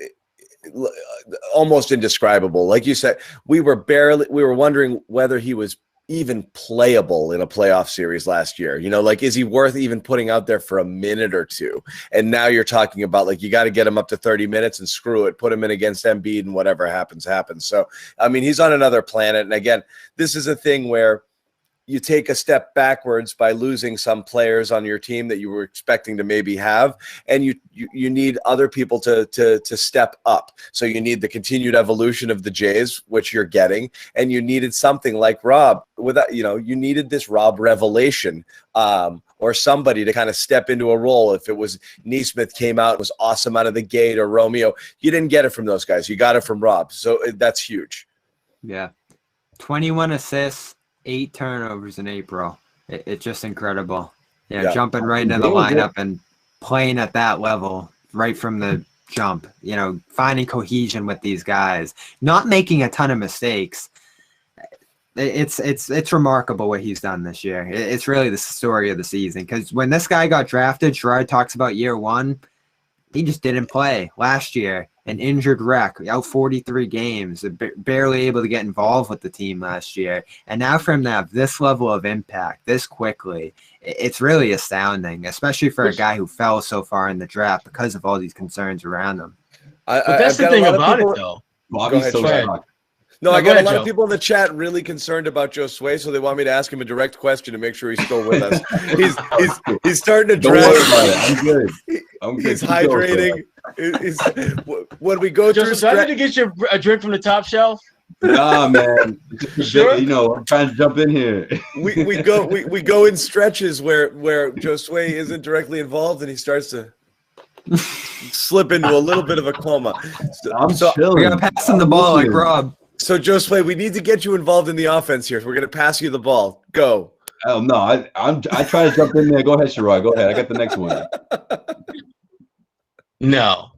almost indescribable. Like you said, we were wondering whether he was even playable in a playoff series last year. Like, is he worth even putting out there for a minute or two? And now you're talking about, like, you got to get him up to 30 minutes and screw it, put him in against Embiid, and whatever happens. So, I mean, he's on another planet. And again, this is a thing where you take a step backwards by losing some players on your team that you were expecting to maybe have, and you need other people to step up. So you need the continued evolution of the Jays, which you're getting, and you needed something like Rob. You needed this Rob revelation, or somebody to kind of step into a role. If it was Nesmith came out, was awesome out of the gate, or Romeo, you didn't get it from those guys. You got it from Rob. So that's huge. Yeah, 21 assists. 8 turnovers in April. It's just incredible. Jumping right into the lineup and playing at that level right from the jump. Finding cohesion with these guys, not making a ton of mistakes. It's remarkable what he's done this year. It's really the story of the season, because when this guy got drafted, Sherrod talks about year one. He just didn't play last year. An injured wreck, out 43 games, barely able to get involved with the team last year. And now for him to have this level of impact this quickly, it's really astounding, especially for a guy who fell so far in the draft because of all these concerns around him. But that's the thing about it, though. Bobby's so shocked. No, I got a lot of people in the chat really concerned about Josue, so they want me to ask him a direct question to make sure he's still with us. He's starting to dress. Don't worry about it. I'm good. He's hydrating. When we go through, do I need to get you a drink from the top shelf? Nah, man. Sure? I'm trying to jump in here. we go in stretches where Josue isn't directly involved, and he starts to slip into a little bit of a coma. I'm chilling. We gotta pass him the ball like Rob. So, Josue, we need to get you involved in the offense here. We're going to pass you the ball. Go. Oh, no, I try to jump in there. Go ahead, Sherrod. Go ahead. I got the next one. No,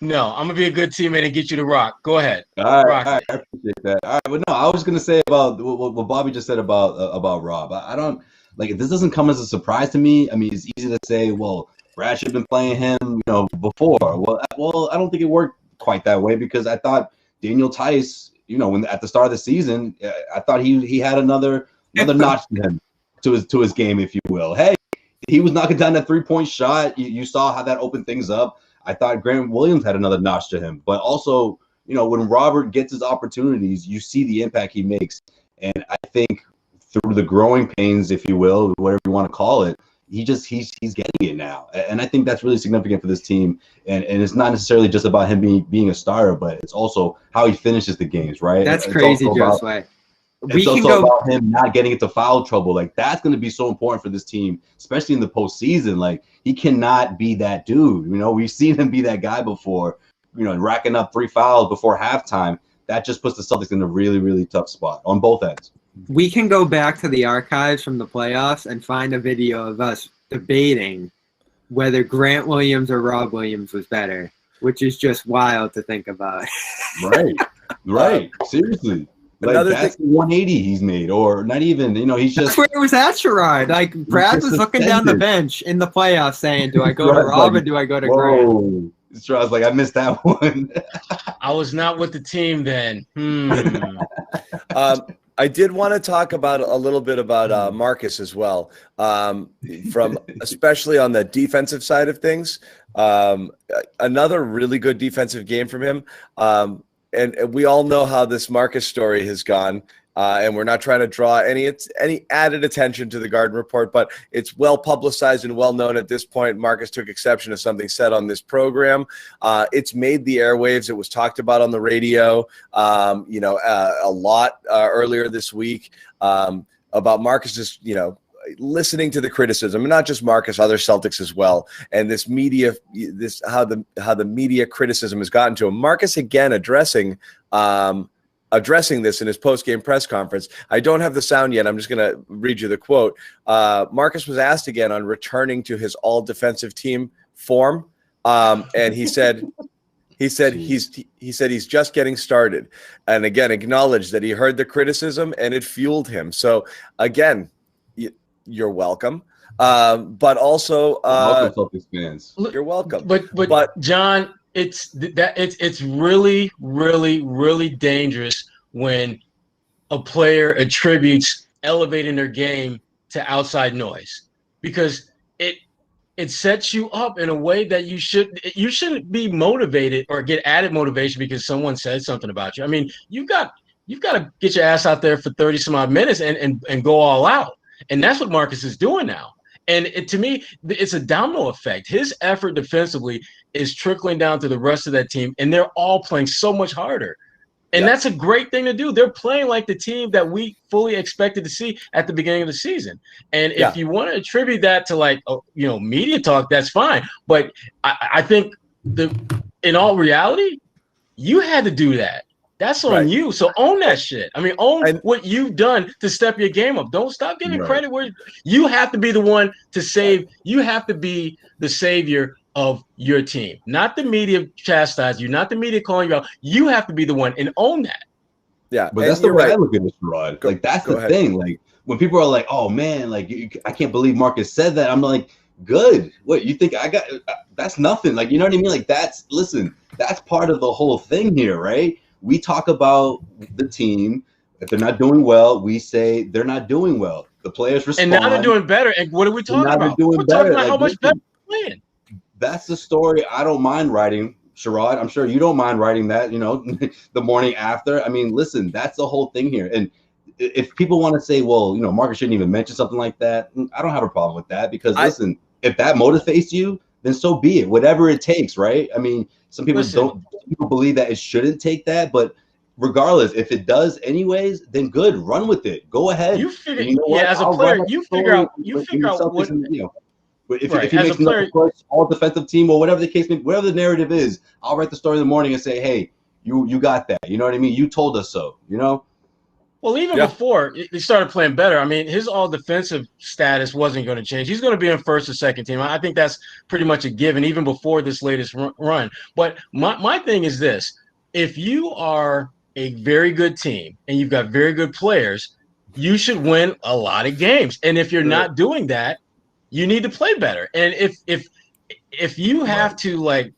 I'm going to be a good teammate and get you to rock. Go ahead. All right, I appreciate that. All right, but no, I was going to say about what Bobby just said about Rob. I don't – like, this doesn't come as a surprise to me. I mean, it's easy to say, well, Brad should have been playing him, before. Well, I don't think it worked quite that way, because I thought – Daniel Tice, when at the start of the season, I thought he had another notch to him, to his game, if you will. Hey, he was knocking down that 3-point shot. You saw how that opened things up. I thought Grant Williams had another notch to him. But also, when Robert gets his opportunities, you see the impact he makes. And I think through the growing pains, if you will, whatever you want to call it, he's getting it now. And I think that's really significant for this team. And it's not necessarily just about him being a starter, but it's also how he finishes the games, right? That's crazy, Josue. It's also about him not getting into foul trouble. Like, that's going to be so important for this team, especially in the postseason. Like, he cannot be that dude. We've seen him be that guy before, racking up 3 fouls before halftime. That just puts the Celtics in a really, really tough spot on both ends. We can go back to the archives from the playoffs and find a video of us debating whether Grant Williams or Rob Williams was better, which is just wild to think about. Right. Seriously. Like, that's the 180 he's made, or not even, he's just. That's where it was at, Sherrod. Like, Brad was looking down the bench in the playoffs saying, do I go to Rob or do I go to Grant? Sherrod's like, I missed that one. I was not with the team then. I did want to talk about a little bit about Marcus as well, from especially on the defensive side of things. Another really good defensive game from him. And we all know how this Marcus story has gone. And we're not trying to draw any added attention to the Garden Report, but it's well publicized and well known at this point. Marcus took exception to something said on this program. It's made the airwaves. It was talked about on the radio, a lot earlier this week about Marcus's, listening to the criticism, and not just Marcus, other Celtics as well. And this media, how the media criticism has gotten to him. Marcus again addressing this in his post-game press conference. I don't have the sound yet. I'm just going to read you the quote. Marcus was asked again on returning to his all-defensive team form, and he said he's just getting started, and again acknowledged that he heard the criticism and it fueled him. So again, you're welcome. But also, welcome, Celtics fans. You're welcome. But John, it's really, really, really dangerous when a player attributes elevating their game to outside noise, because it sets you up in a way that you shouldn't be motivated or get added motivation because someone said something about you. I mean, you've got to get your ass out there for 30 some odd minutes and go all out. And that's what Marcus is doing now. And to me, it's a domino effect. His effort defensively is trickling down to the rest of that team, and they're all playing so much harder. And that's a great thing to do. They're playing like the team that we fully expected to see at the beginning of the season. And if you want to attribute that to media talk, that's fine. But I think in all reality, you had to do that. That's on you. So own that shit. I mean, own what you've done to step your game up. Don't stop giving credit where you have to be the one to save. You have to be the savior of your team, not the media chastise you, not the media calling you out. You have to be the one and own that. Yeah, but that's the way I look at this, Rod. Like that's the thing. Like when people are like, "Oh man, like I can't believe Marcus said that," I'm like, "Good. What you think I got? That's nothing. Like you know what I mean? Like that's part of the whole thing here, right? We talk about the team. If they're not doing well, we say they're not doing well. The players respond, and now they're doing better. And what are we talking about? We're talking about how much better they're playing. That's the story I don't mind writing, Sherrod. I'm sure you don't mind writing that, the morning after. I mean, listen, that's the whole thing here. And if people want to say, well, Marcus shouldn't even mention something like that, I don't have a problem with that because, listen, if that motivates you, then so be it. Whatever it takes, right? I mean, some people people believe that it shouldn't take that, but regardless, if it does anyways, then good, run with it. Go ahead. You figure, as a player, you figure out what. If he makes enough choice, all defensive team or whatever the case may be, whatever the narrative is, I'll write the story in the morning and say, hey, you got that. You know what I mean? You told us so, Well, even before he started playing better, I mean, his all defensive status wasn't going to change. He's going to be in first or second team. I think that's pretty much a given, even before this latest run. But my thing is this. If you are a very good team and you've got very good players, you should win a lot of games. And if you're not doing that, you need to play better. And if you have to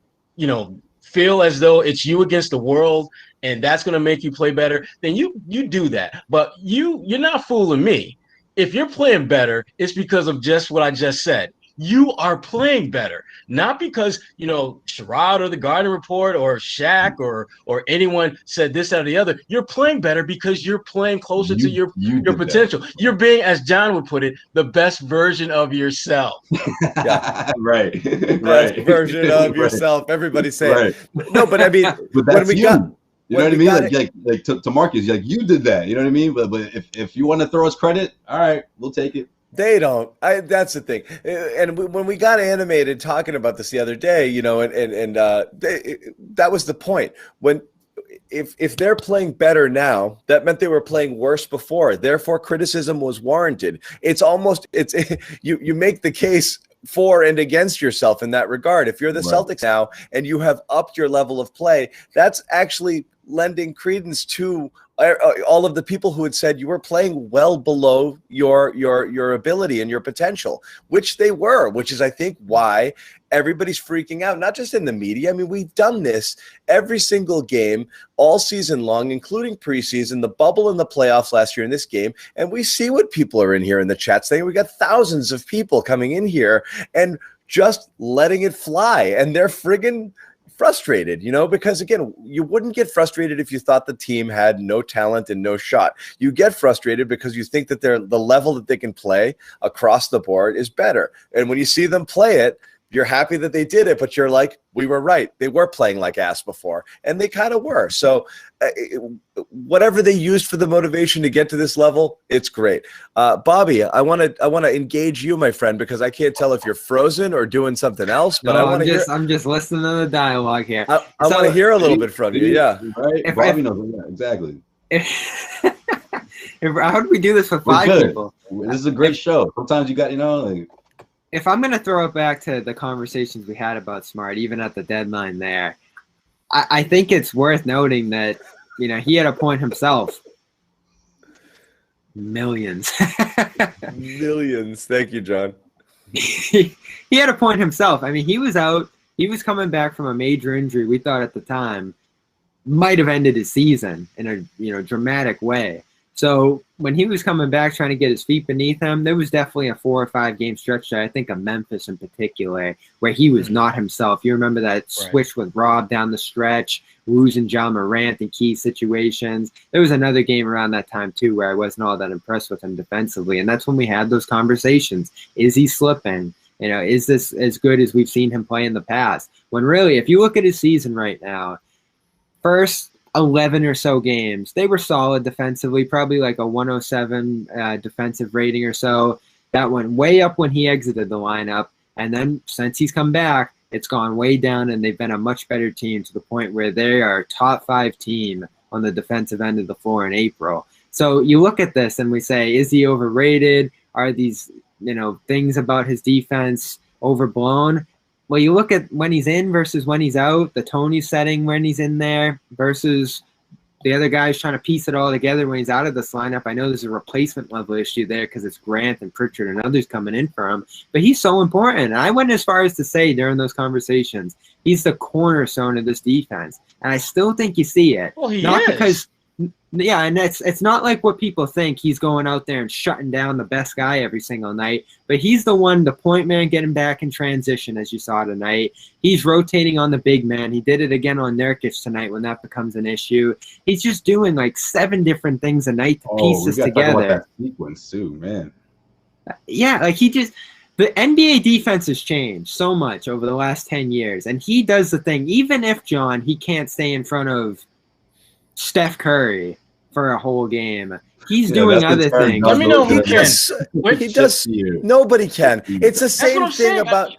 feel as though it's you against the world and that's going to make you play better, then you do that. But you're not fooling me. If you're playing better, it's because of just what I just said. You are playing better, not because Sherrod or the Garden Report or Shaq or anyone said this or the other. You're playing better because you're playing closer to your potential. You're being, as John would put it, the best version of yourself. Right. Best version of yourself. Everybody say it. No, but I mean, but that's you know what I mean? Like to Marcus, like you did that. You know what I mean? But if you want to throw us credit, all right, we'll take it. They don't. That's the thing. And when we got animated talking about this the other day, that was the point. If they're playing better now, that meant they were playing worse before. Therefore, criticism was warranted. You make the case for and against yourself in that regard. If you're the Celtics now and you have upped your level of play, that's actually lending credence to all of the people who had said you were playing well below your ability and your potential, which they were, which is, I think, why everybody's freaking out, not just in the media. I mean, we've done this every single game all season long, including preseason, the bubble and the playoffs last year in this game. And we see what people are in here in the chat saying. We got thousands of people coming in here and just letting it fly. And they're friggin' frustrated, because again, you wouldn't get frustrated if you thought the team had no talent and no shot. You get frustrated because you think that the level that they can play across the board is better. And when you see them play it, you're happy that they did it, but you're like, we were right. They were playing like ass before, and they kind of were. So whatever they used for the motivation to get to this level, it's great. Bobby, I want to engage you, my friend, because I can't tell if you're frozen or doing something else. But I'm just listening to the dialogue here. I want to hear a little bit from you. Yeah, right. Bobby knows exactly. How do we do this with 5 people? This is a great show. Sometimes you got If I'm going to throw it back to the conversations we had about Smart, even at the deadline there, I think it's worth noting that, he had a point himself. Millions. Millions. Thank you, John. He had a point himself. I mean, he was out he was coming back from a major injury we thought at the time might have ended his season in a dramatic way. So when he was coming back trying to get his feet beneath him, there was definitely a 4 or 5 game stretch there, I think of Memphis in particular, where he was not himself. You remember that switch with Rob down the stretch, losing John Morant in key situations. There was another game around that time too where I wasn't all that impressed with him defensively, and that's when we had those conversations. Is he slipping? Is this as good as we've seen him play in the past? When really, if you look at his season right now, first 11 or so games, they were solid defensively, probably like a 107 defensive rating or so. That went way up when he exited the lineup. And then since he's come back, it's gone way down, and they've been a much better team to the point where they are a top 5 team on the defensive end of the floor in April. So you look at this and we say, is he overrated? Are these, things about his defense overblown? Well, you look at when he's in versus when he's out, the tone he's setting when he's in there versus the other guys trying to piece it all together when he's out of this lineup. I know there's a replacement level issue there because it's Grant and Pritchard and others coming in for him, but he's so important. And I went as far as to say during those conversations, he's the cornerstone of this defense. And I still think you see it. Well, he not is. Because yeah, and it's not like what people think he's going out there and shutting down the best guy every single night, but he's the one, the point man, getting back in transition, as you saw tonight. He's rotating on the big man. He did it again on Nurkic tonight when that becomes an issue. He's just doing like 7 different things a night to piece this together. Talk about that sequence too, man. Yeah, like the NBA defense has changed so much over the last 10 years, and he does the thing, even if, John, he can't stay in front of Steph Curry for a whole game. He's doing other things. Let me know who can. He does. Nobody can. It's the same thing about.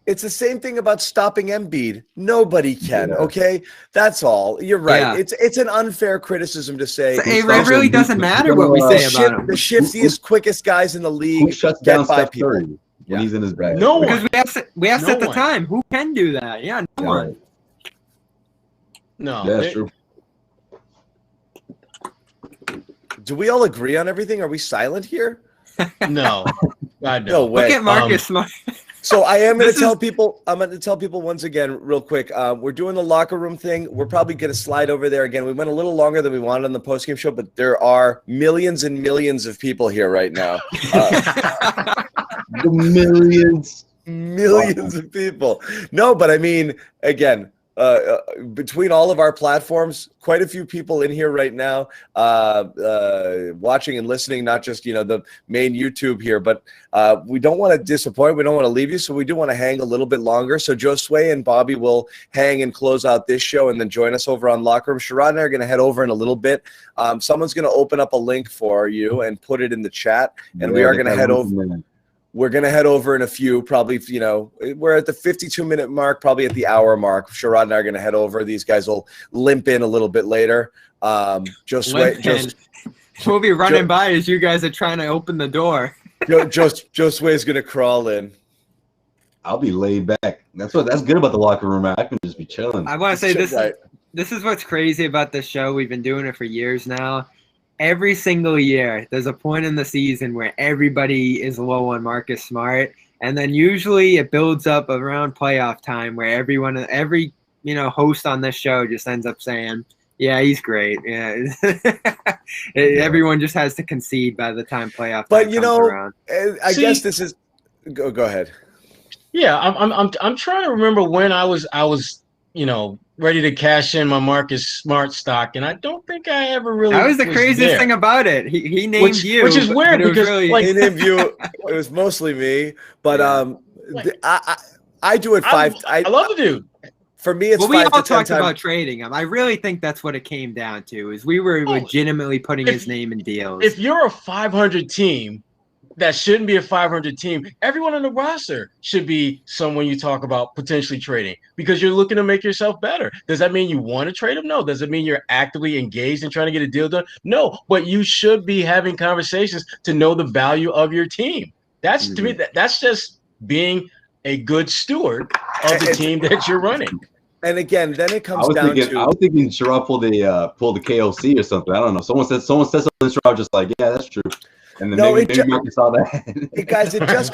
It's the same thing about stopping Embiid. Nobody can. Okay, that's all. You're right. Yeah. It's an unfair criticism to say. It really doesn't matter what we say about him. The shiftiest, quickest guys in the league who shuts down Steph Curry when he's in his bag. No one. Because we asked at the time, who can do that? Yeah, no one. No. Yeah, that's true. Do we all agree on everything? Are we silent here? No. No way. Look at Marcus Smart. So I am going to tell people. I'm going to tell people once again, real quick. We're doing the locker room thing. We're probably going to slide over there again. We went a little longer than we wanted on the postgame show, but there are millions and millions of people here right now. Millions of people. No, but I mean, again. Between all of our platforms, quite a few people in here right now watching and listening, not just, the main YouTube here, but we don't want to disappoint. We don't want to leave you. So we do want to hang a little bit longer. So Josue and Bobby will hang and close out this show and then join us over on Locker Room. Sherrod and I are going to head over in a little bit. Someone's going to open up a link for you and put it in the chat. And we are going to head over. We're going to head over in a few, probably, we're at the 52-minute mark, probably at the hour mark. Sherrod and I are going to head over. These guys will limp in a little bit later. We'll be running by as you guys are trying to open the door. Josue is going to crawl in. I'll be laid back. That's good about the locker room. I can just be chilling. I want to say this is what's crazy about this show. We've been doing it for years now. Every single year, there's a point in the season where everybody is low on Marcus Smart, and then usually it builds up around playoff time where every host on this show just ends up saying, "Yeah, he's great." Yeah, everyone just has to concede by the time playoff time comes around. I guess this is. Go ahead. Yeah, I'm trying to remember when I was ready to cash in my Marcus Smart stock, and I don't think I ever really. That was the craziest thing about it. He named you, which is weird because he named you. It was mostly me, but I do it 5. I love the dude. For me, it's 5 to 10 we all talked times. about trading him. I really think that's what it came down to. Is we were legitimately putting his name in deals. If you're a 500 team. That shouldn't be a 500 team. Everyone on the roster should be someone you talk about potentially trading because you're looking to make yourself better. Does that mean you want to trade them? No. Does it mean you're actively engaged in trying to get a deal done? No. But you should be having conversations to know the value of your team. That's to me. That's just being a good steward of the team that you're running. And again, then it comes down to. I was thinking Sherrod pulled the KOC or something. I don't know. Someone said something. Sherrod just like, yeah, that's true. And then No, maybe Marcus saw that. Guys, it just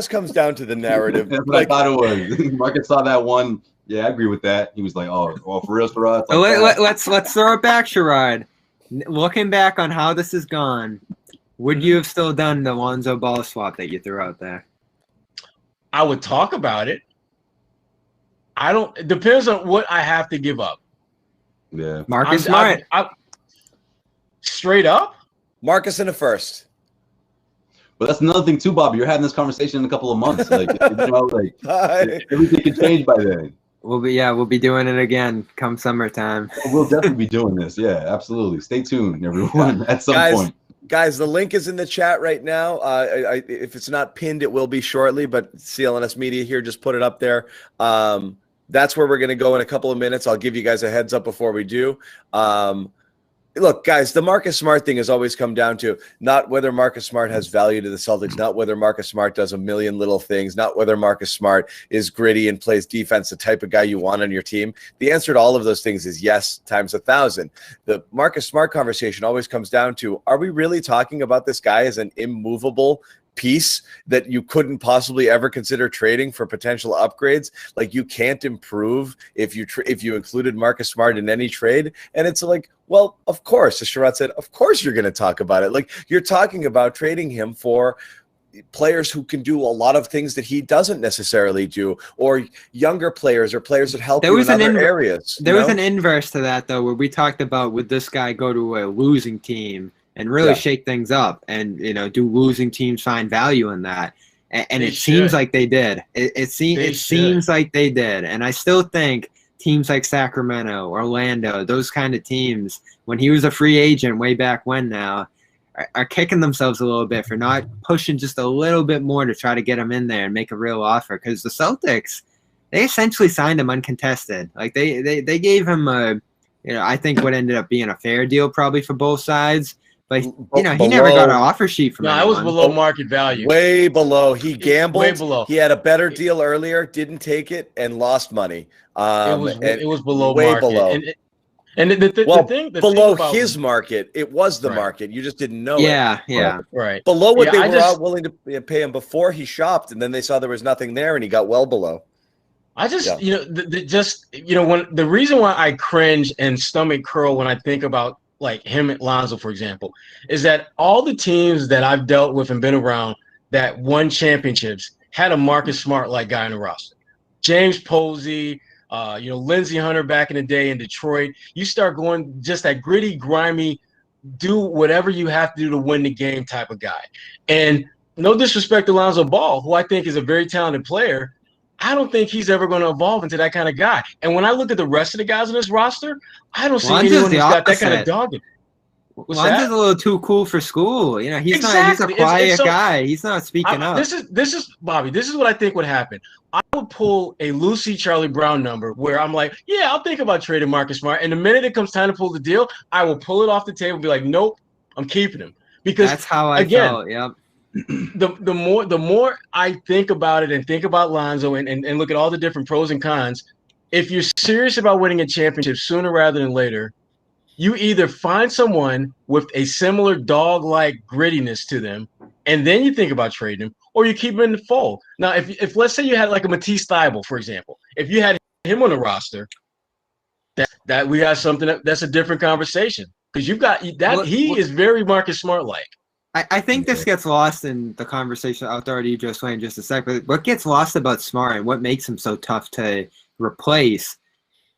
comes down to the narrative. That's what I thought it was. Marcus saw that one. Yeah, I agree with that. He was like, "Oh, for real, Sherrod." Like let's throw it back, Sherrod. Looking back on how this has gone, would you have still done the Lonzo Ball swap that you threw out there? I would talk about it. It depends on what I have to give up. Yeah. Marcus Smart. Straight up? Marcus in a first. But that's another thing too, Bobby. You're having this conversation in a couple of months. Like, everything can change by then. We'll be doing it again come summertime. We'll definitely be doing this. Yeah, absolutely. Stay tuned, everyone. At some point. Guys, the link is in the chat right now. If it's not pinned, it will be shortly, but CLNS Media here just put it up there. That's where we're going to go in a couple of minutes. I'll give you guys a heads up before we do. Look, guys, the Marcus Smart thing has always come down to not whether Marcus Smart has value to the Celtics, not whether Marcus Smart does a million little things, not whether Marcus Smart is gritty and plays defense, the type of guy you want on your team. The answer to all of those things is yes, times 1,000. The Marcus Smart conversation always comes down to, are we really talking about this guy as an immovable piece that you couldn't possibly ever consider trading for potential upgrades? Like, you can't improve if you included Marcus Smart in any trade. And it's like, well, of course, as Sherrod said, of course you're going to talk about it. Like, you're talking about trading him for players who can do a lot of things that he doesn't necessarily do, or younger players or players that help you in other areas. There was an inverse to that, though, where we talked about, would this guy go to a losing team and really shake things up, and do losing teams find value in that? And it seems like they did. It seems like they did. And I still think teams like Sacramento, Orlando, those kind of teams, when he was a free agent way back when now, are kicking themselves a little bit for not pushing just a little bit more to try to get him in there and make a real offer. Because the Celtics, they essentially signed him uncontested. Like they gave him I think what ended up being a fair deal probably for both sides. But he never got an offer sheet from anyone. No, it was below market value. Way below. He gambled. Way below. He had a better deal earlier, didn't take it, and lost money. It was below way market. Below. And the thing below his market, it was the market. You just didn't know it. Yeah. Right. Below what they were willing to pay him before he shopped, and then they saw there was nothing there, and he got well below. I just, when the reason why I cringe and stomach curl when I think about like him at Lonzo, for example, is that all the teams that I've dealt with and been around that won championships had a Marcus Smart like guy in the roster. James Posey, Lindsey Hunter back in the day in Detroit. You start going just that gritty, grimy, do whatever you have to do to win the game type of guy. And no disrespect to Lonzo Ball, who I think is a very talented player, I don't think he's ever going to evolve into that kind of guy. And when I look at the rest of the guys on this roster, I don't see anyone who's got that kind of dog in. Lonzo's a little too cool for school. He's a quiet guy. He's not speaking up. This is Bobby. This is what I think would happen. I would pull a Lucy Charlie Brown number where I'm like, yeah, I'll think about trading Marcus Smart. And the minute it comes time to pull the deal, I will pull it off the table and be like, nope, I'm keeping him. Because that's how I felt. Yep. The more I think about it and think about Lonzo and look at all the different pros and cons, if you're serious about winning a championship sooner rather than later, you either find someone with a similar dog-like grittiness to them, and then you think about trading him, or you keep him in the fold. Now, if let's say you had like a Matisse Thybulle, for example, if you had him on the roster, that we got something that's a different conversation, because you've got that he is very Marcus Smart-like. I think this gets lost in the conversation. I'll throw it to you, Joe Swain, in just a sec. But what gets lost about Smart and what makes him so tough to replace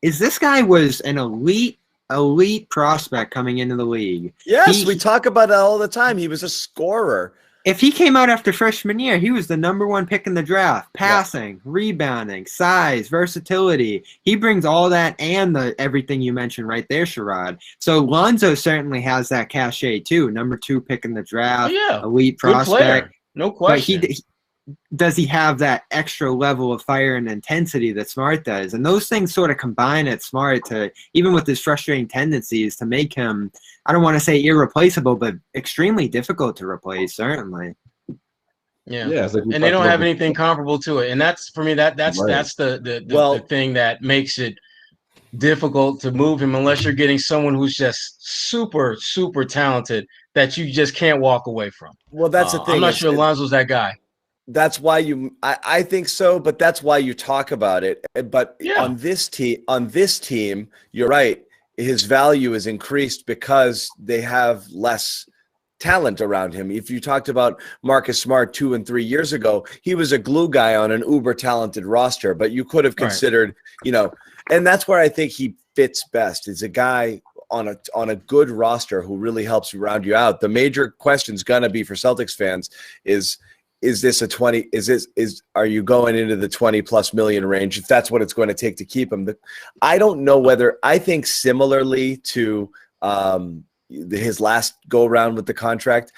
is this guy was an elite prospect coming into the league. Yes, we talk about it all the time. He was a scorer. If he came out after freshman year, he was the #1 pick in the draft. Passing, rebounding, size, versatility. He brings all that and everything you mentioned right there, Sherrod. So Lonzo certainly has that cachet too. #2 pick in the draft. Elite prospect. No question. But does he have that extra level of fire and intensity that Smart does? And those things sort of combine at Smart to, even with his frustrating tendencies, to make him, I don't want to say irreplaceable, but extremely difficult to replace, certainly. Yeah. Like and they don't have anything comparable to it. And that's, for me, that's the thing that makes it difficult to move him unless you're getting someone who's just super, super talented that you just can't walk away from. Well, that's the thing. I'm not sure Lonzo's that guy. That's why I think so, but that's why you talk about it. But on this team, you're right. His value is increased because they have less talent around him. If you talked about Marcus Smart 2 and 3 years ago, he was a glue guy on an uber talented roster, but you could have considered, and that's where I think he fits best. Is a guy on a good roster who really helps you round you out. The major question is going to be for Celtics fans is this a 20? Are you going into the 20+ million range? If that's what it's going to take to keep him, I don't know whether I think similarly to his last go around with the contract,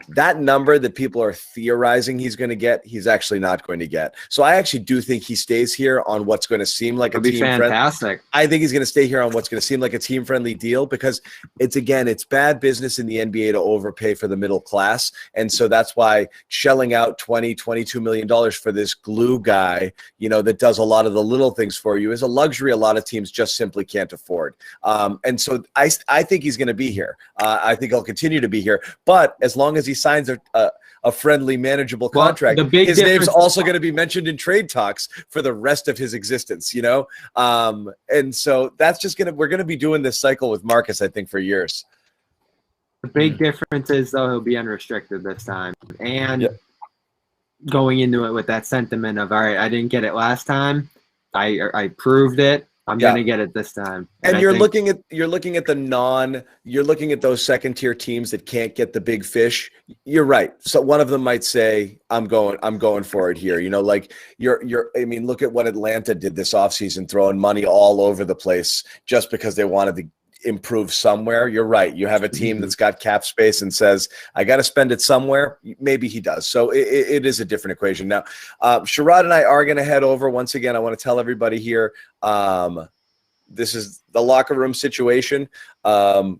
that number that people are theorizing he's going to get, he's actually not going to get. So I actually do think he stays here on what's going to seem like a team fantastic. I think he's going to stay here on what's going to seem like a team-friendly deal because it's bad business in the NBA to overpay for the middle class. And so that's why shelling out $22 million for this glue guy, that does a lot of the little things for you is a luxury a lot of teams just simply can't afford. And so I think he's going to be here. I think he'll continue to be here. But as long as he signs a friendly, manageable contract, his name's also going to be mentioned in trade talks for the rest of his existence, and so that's we're going to be doing this cycle with Marcus, I think, for years. The big difference is, though, he'll be unrestricted this time. And going into it with that sentiment of, all right, I didn't get it last time. I proved it. I'm going to get it this time. And you're looking at those second tier teams that can't get the big fish. You're right. So one of them might say, I'm going for it here. Look at what Atlanta did this offseason, throwing money all over the place just because they wanted to improve somewhere. You're right. You have a team that's got cap space and says, I got to spend it somewhere. Maybe he does. So it is a different equation. Now, Sherrod and I are going to head over. Once again, I want to tell everybody here, this is the locker room situation. Come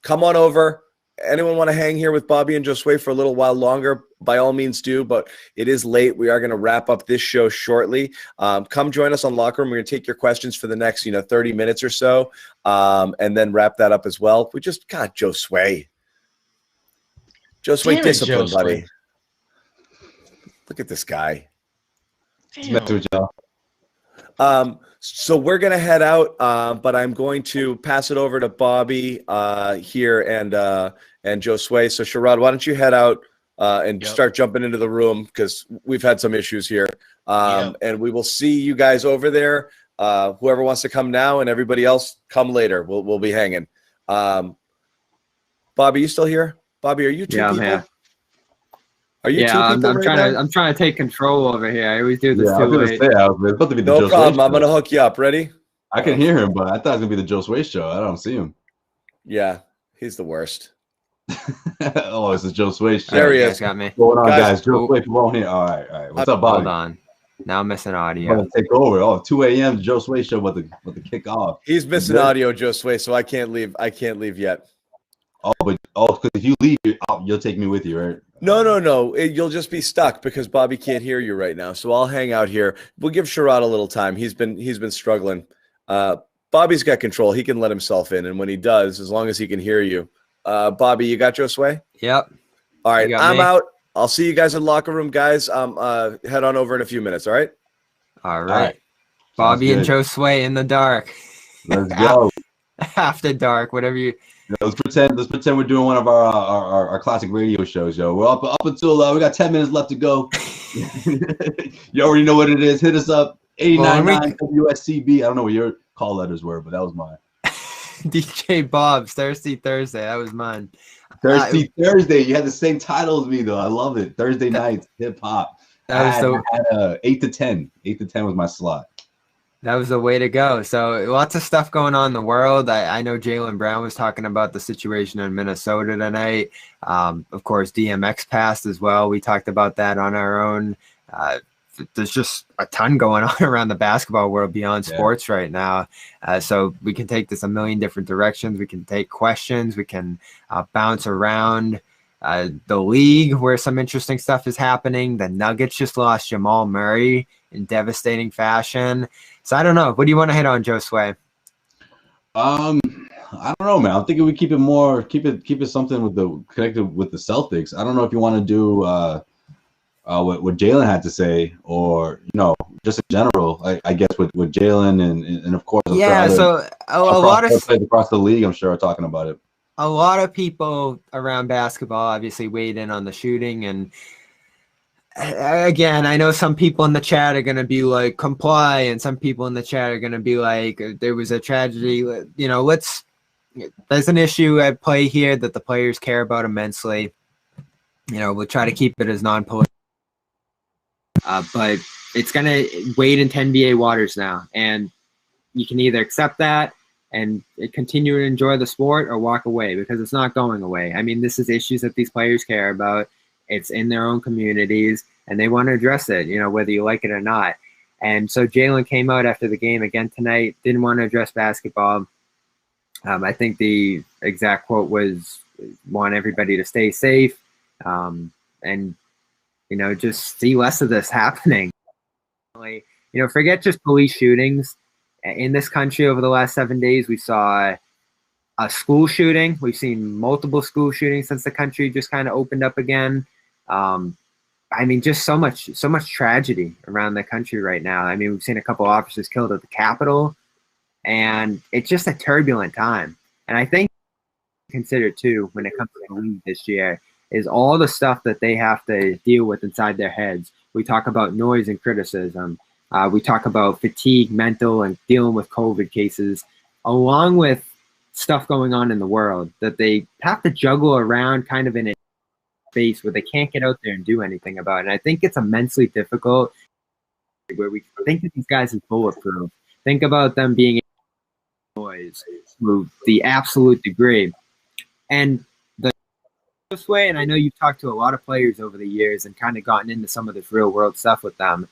on over. Anyone want to hang here with Bobby and Josue for a little while longer? By all means do, but it is late. We are going to wrap up this show shortly. Come join us on Locker Room. We're going to take your questions for the next 30 minutes or so, and then wrap that up as well. We just got Josue. Josue, discipline, buddy. Look at this guy. So we're going to head out, but I'm going to pass it over to Bobby here and Josue. So, Sherrod, why don't you head out and start jumping into the room because we've had some issues here. And we will see you guys over there. Whoever wants to come now and everybody else come later. We'll be hanging. Bobby, you still here? Bobby, are you two people? I'm here. Are you two people I'm trying to take control over here. I always do this too late. No problem. I'm going to hook you up. Ready? I can hear him, but I thought it was going to be the Josue show. I don't see him. Yeah, he's the worst. Oh, it's the Josue show. There he is. Got me. What's going on, guys? Josue from on here. All right. What's up, Bobby? Hold on. Now I'm missing audio. Take over. 2 a.m. Josue show about to kick off. He's missing audio, Josue, so I can't leave. I can't leave yet. Because if you leave, you'll take me with you, right? No. You'll just be stuck because Bobby can't hear you right now. So I'll hang out here. We'll give Sherrod a little time. He's been struggling. Bobby's got control. He can let himself in, and when he does, as long as he can hear you. Bobby, you got Josue? Yep. All right, I'm out. I'll see you guys in locker room, guys. Head on over in a few minutes. All right. All right. Bobby and Josue in the dark. Let's go. After dark, whatever you. Let's pretend we're doing one of our classic radio shows, yo. We're up until we got 10 minutes left to go. You already know what it is. Hit us up 899 WSCB. I don't know what your call letters were, but that was mine. DJ Bob's Thirsty Thursday. That was mine. Thirsty Thursday. You had the same title as me, though. I love it. Thursday nights, hip hop. I had 8 to 10. 8 to 10 was my slot. That was the way to go. So lots of stuff going on in the world. I know Jaylen Brown was talking about the situation in Minnesota tonight. Of course, DMX passed as well. We talked about that on our own. There's just a ton going on around the basketball world beyond sports right now. So we can take this a million different directions. We can take questions. We can bounce around the league where some interesting stuff is happening. The Nuggets just lost Jamal Murray in devastating fashion. So I don't know. What do you want to hit on, Josue? I don't know, man. I'm thinking we keep it something with the connected with the Celtics. I don't know if you want to do what Jalen had to say, or just in general. I guess with Jalen and of course, I'm yeah. sure So a lot of players across the league, I'm sure, are talking about it. A lot of people around basketball obviously weighed in on the shooting, and again, I know some people in the chat are going to be like, comply, and some people in the chat are going to be like, there was a tragedy. There's an issue at play here that the players care about immensely. We'll try to keep it as non-political, but it's going to wade into NBA waters now, and you can either accept that and continue to enjoy the sport or walk away, because it's not going away. I mean, this is issues that these players care about. It's in their own communities, and they want to address it, whether you like it or not. And so Jalen came out after the game again tonight, didn't want to address basketball. I think the exact quote was, want everybody to stay safe, and, just see less of this happening. Forget just police shootings. In this country over the last 7 days, we saw a school shooting. We've seen multiple school shootings since the country just kind of opened up again. Just so much tragedy around the country right now. I mean, we've seen a couple officers killed at the Capitol, and it's just a turbulent time. And I think consider too, when it comes to the league this year, is all the stuff that they have to deal with inside their heads. We talk about noise and criticism. We talk about fatigue, mental, and dealing with COVID cases, along with stuff going on in the world that they have to juggle around kind of in a space where they can't get out there and do anything about it. And I think it's immensely difficult, where we think that these guys are bulletproof. Think about them being noise to the absolute degree. And this way, and I know you've talked to a lot of players over the years and kind of gotten into some of this real world stuff with them.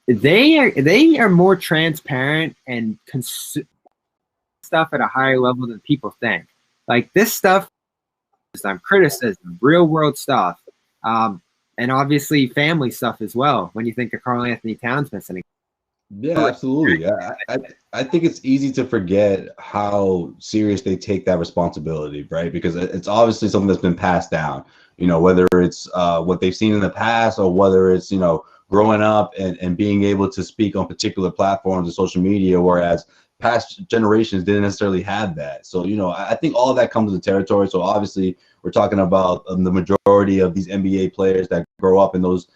They are more transparent and stuff at a higher level than people think. Like, this stuff is criticism, real world stuff, and obviously family stuff as well. When you think of Karl Anthony Towns missing. Yeah, absolutely. I think it's easy to forget how serious they take that responsibility, right? Because it's obviously something that's been passed down, whether it's what they've seen in the past, or whether it's, growing up and being able to speak on particular platforms of social media, whereas past generations didn't necessarily have that. So, I think all of that comes with the territory. So obviously we're talking about the majority of these NBA players that grow up in those,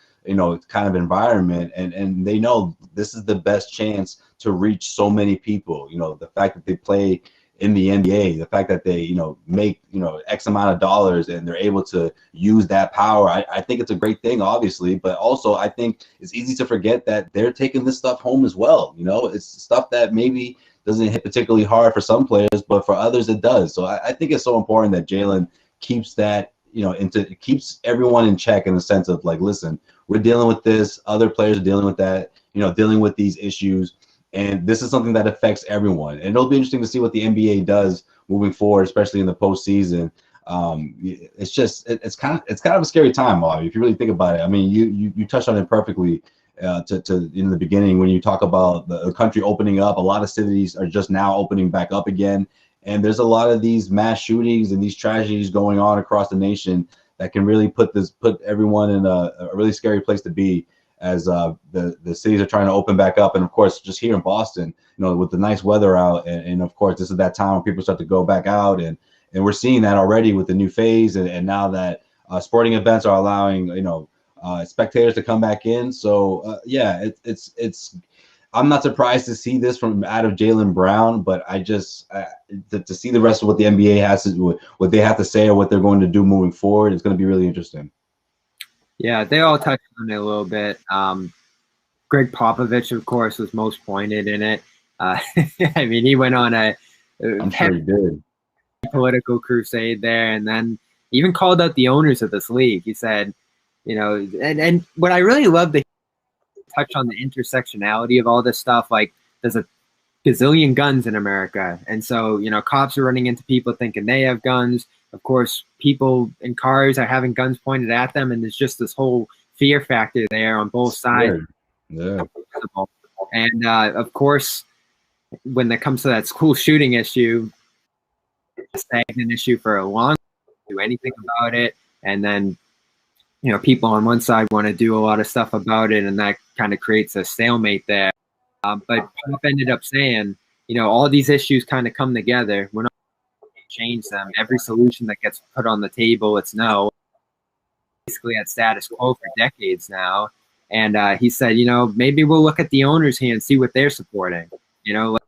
kind of environment, and they know this is the best chance to reach so many people. The fact that they play in the NBA, the fact that they, make, X amount of dollars, and they're able to use that power. I think it's a great thing, obviously, but also I think it's easy to forget that they're taking this stuff home as well. It's stuff that maybe doesn't hit particularly hard for some players, but for others it does. So I think it's so important that Jalen keeps that, keeps everyone in check, in the sense of like, listen, we're dealing with this, other players are dealing with that, dealing with these issues. And this is something that affects everyone. And it'll be interesting to see what the NBA does moving forward, especially in the postseason. It's kind of a scary time, Bobby, if you really think about it. I mean, you touched on it perfectly to in the beginning, when you talk about the country opening up. A lot of cities are just now opening back up again. And there's a lot of these mass shootings and these tragedies going on across the nation that can really put everyone in a really scary place to be, as the cities are trying to open back up. And of course, just here in Boston, with the nice weather out, and of course, this is that time when people start to go back out, and we're seeing that already with the new phase, and now that sporting events are allowing, spectators to come back in. So yeah, it's I'm not surprised to see this from out of Jaylen Brown, but I just to see the rest of what the NBA has to, what they have to say, or what they're going to do moving forward, it's going to be really interesting. Yeah, they all touched on it a little bit. Greg Popovich, of course, was most pointed in it. I mean, he went on I'm sure he did. Political crusade there, and then even called out the owners of this league. He said, and what I really love to touch on the intersectionality of all this stuff. Like, there's a gazillion guns in America, and so cops are running into people thinking they have guns. Of course, people in cars are having guns pointed at them, and there's just this whole fear factor there on both sides. Yeah. And of course, when it comes to that school shooting issue, stagnant issue for a long time, do anything about it, and then people on one side want to do a lot of stuff about it, and that kind of creates a stalemate there. But Pop ended up saying, all these issues kind of come together. We're not going to change them. Every solution that gets put on the table, it's no. Basically at status quo for decades now. And he said, maybe we'll look at the owners here and see what they're supporting. Like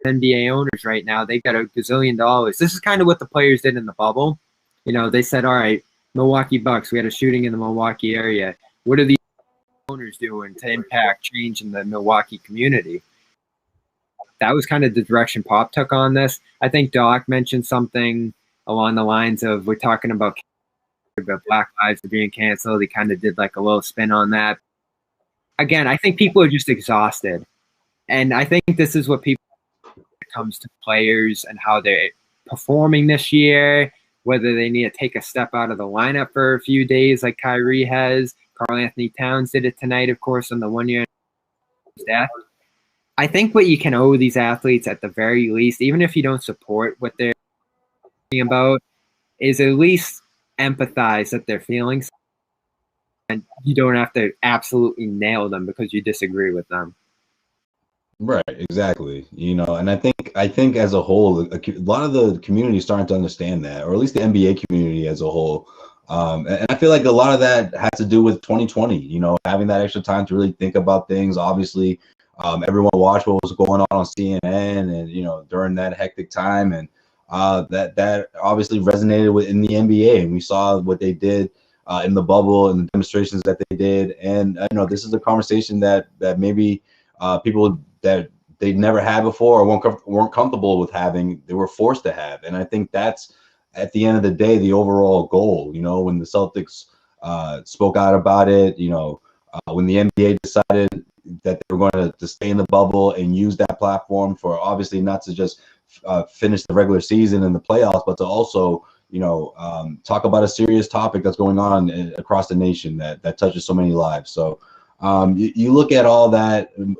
NBA owners right now, they've got a gazillion dollars. This is kind of what the players did in the bubble. They said, all right, Milwaukee Bucks, we had a shooting in the Milwaukee area. What are the owners doing to impact change in the Milwaukee community? That was kind of the direction Pop took on this. I think Doc mentioned something along the lines of, we're talking about Black Lives are being canceled. He kind of did like a little spin on that. Again, I think people are just exhausted. And I think this is what people, when it comes to players and how they're performing this year, whether they need to take a step out of the lineup for a few days like Kyrie has. Karl Anthony Towns did it tonight, of course, on the 1 year death. I think what you can owe these athletes at the very least, even if you don't support what they're talking about, is at least empathize that they're feeling, and you don't have to absolutely nail them because you disagree with them. Right, exactly. And I think as a whole, a lot of the community is starting to understand that, or at least the NBA community as a whole. And I feel like a lot of that has to do with 2020, having that extra time to really think about things. Obviously, everyone watched what was going on CNN and, during that hectic time. And that obviously resonated in the NBA. And we saw what they did in the bubble and the demonstrations that they did. And, this is a conversation that maybe people that they never had before or weren't comfortable with having, they were forced to have. And I think that's, at the end of the day, the overall goal. When the Celtics spoke out about it, when the NBA decided that they were going to stay in the bubble and use that platform for, obviously not to just finish the regular season and the playoffs, but to also, talk about a serious topic that's going on across the nation that touches so many lives. So you look at all that, and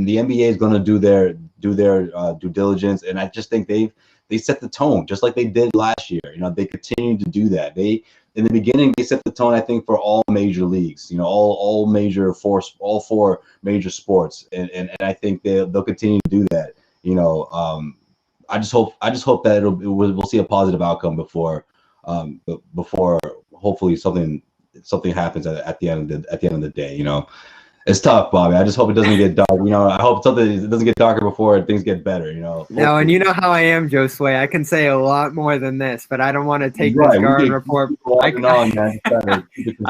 the NBA is going to do their due diligence, and I just think they set the tone just like they did last year. They continue to do that. In the beginning, they set the tone, I think, for all major leagues, all four major sports. And I think they'll continue to do that. I just hope that we'll see a positive outcome before hopefully something happens at the end of the day. It's tough, Bobby. I just hope it doesn't get dark. I hope it doesn't get darker before things get better. No, and you know how I am, Joe Sway. I can say a lot more than this, but I don't want to take this Garden Report. I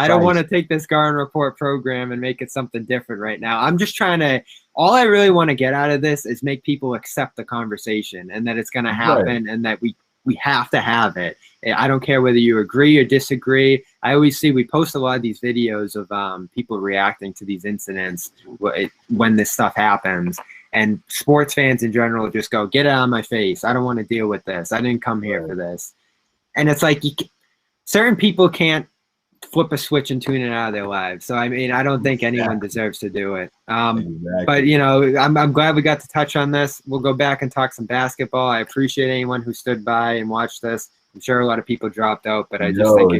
don't want to take this Garden Report program and make it something different right now. I'm just trying to. All I really want to get out of this is make people accept the conversation and that it's going to happen and that we have to have it. I don't care whether you agree or disagree. I always see we post a lot of these videos of people reacting to these incidents when this stuff happens. And sports fans in general just go, get it out of my face. I don't want to deal with this. I didn't come here for this. And it's like certain people can't flip a switch and tune it out of their lives. So, I don't think anyone deserves to do it. Exactly. But, I'm glad we got to touch on this. We'll go back and talk some basketball. I appreciate anyone who stood by and watched this. I'm sure a lot of people dropped out, but I just think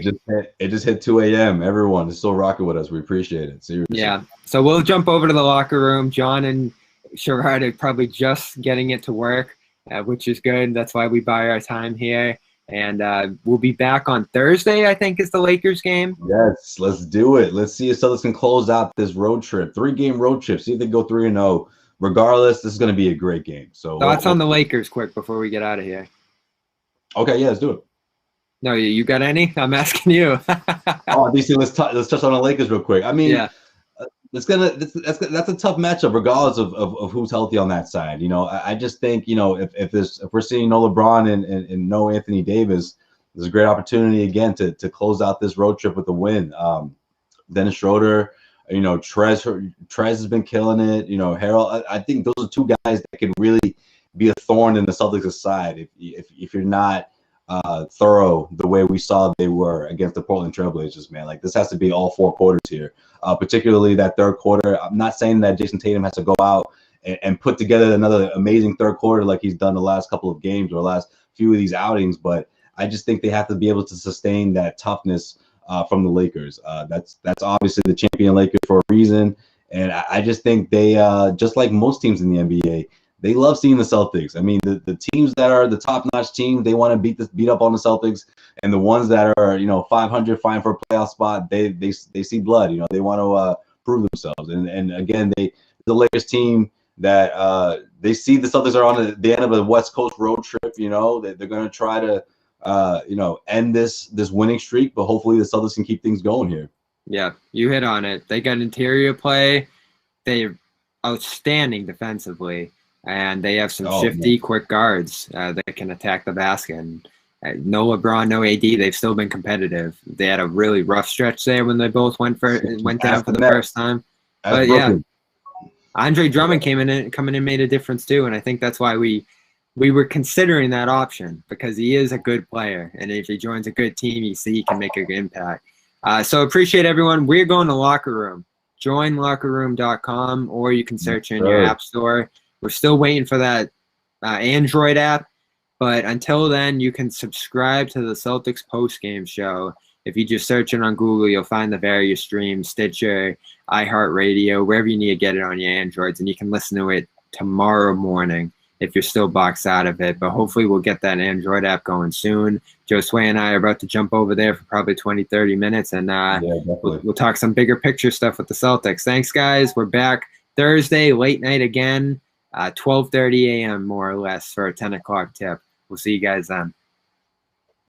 it just hit 2 a.m. Everyone is still rocking with us. We appreciate it. Seriously. Yeah. So we'll jump over to the locker room. John and Sherrod are probably just getting it to work, which is good. That's why we buy our time here. And we'll be back on Thursday, I think, is the Lakers game. Yes, let's do it. Let's see if Celtics can close out this road trip, 3-game road trip. See if they go 3-0. Regardless, this is going to be a great game. So thoughts on the Lakers, quick, before we get out of here. Okay, yeah, let's do it. No, you got any? I'm asking you. DC, let's touch on the Lakers real quick. Yeah. That's a tough matchup, regardless of who's healthy on that side. I just think if we're seeing no LeBron and no Anthony Davis, there's a great opportunity again to close out this road trip with a win. Dennis Schroeder, Trez has been killing it. Harold, I think those are two guys that can really be a thorn in the Celtics' side if you're not thorough the way we saw they were against the Portland Trail Blazers, man. Like, this has to be all 4 quarters here, particularly that third quarter. I'm not saying that Jayson Tatum has to go out and put together another amazing third quarter like he's done the last couple of games or last few of these outings, but I just think they have to be able to sustain that toughness from the Lakers. That's obviously the champion Lakers for a reason, and I just think they, just like most teams in the NBA, they love seeing the Celtics. I mean, the teams that are the top-notch teams, they want to beat up on the Celtics, and the ones that are 500, fighting for a playoff spot, they see blood. They want to prove themselves. And again, the Lakers team that they see the Celtics are on the end of a West Coast road trip. That they're going to try to end this winning streak, but hopefully the Celtics can keep things going here. Yeah, you hit on it. They got interior play. They're outstanding defensively. And they have some shifty, quick guards that can attack the basket. And no LeBron, no AD. They've still been competitive. They had a really rough stretch there when they both went down for the first time. But yeah, Andre Drummond coming in made a difference too. And I think that's why we were considering that option, because he is a good player. And if he joins a good team, you see he can make a good impact. So appreciate everyone. We're going to Locker Room. Join lockerroom.com, or you can search in your app store. We're still waiting for that Android app, but until then, you can subscribe to the Celtics postgame show. If you just search it on Google, you'll find the various streams, Stitcher, iHeartRadio, wherever you need to get it on your Androids, and you can listen to it tomorrow morning if you're still boxed out of it. But hopefully we'll get that Android app going soon. Josue and I are about to jump over there for probably 20, 30 minutes, and we'll talk some bigger picture stuff with the Celtics. Thanks, guys. We're back Thursday, late night again. 12:30 a.m. more or less for a 10 o'clock tip. We'll see you guys then.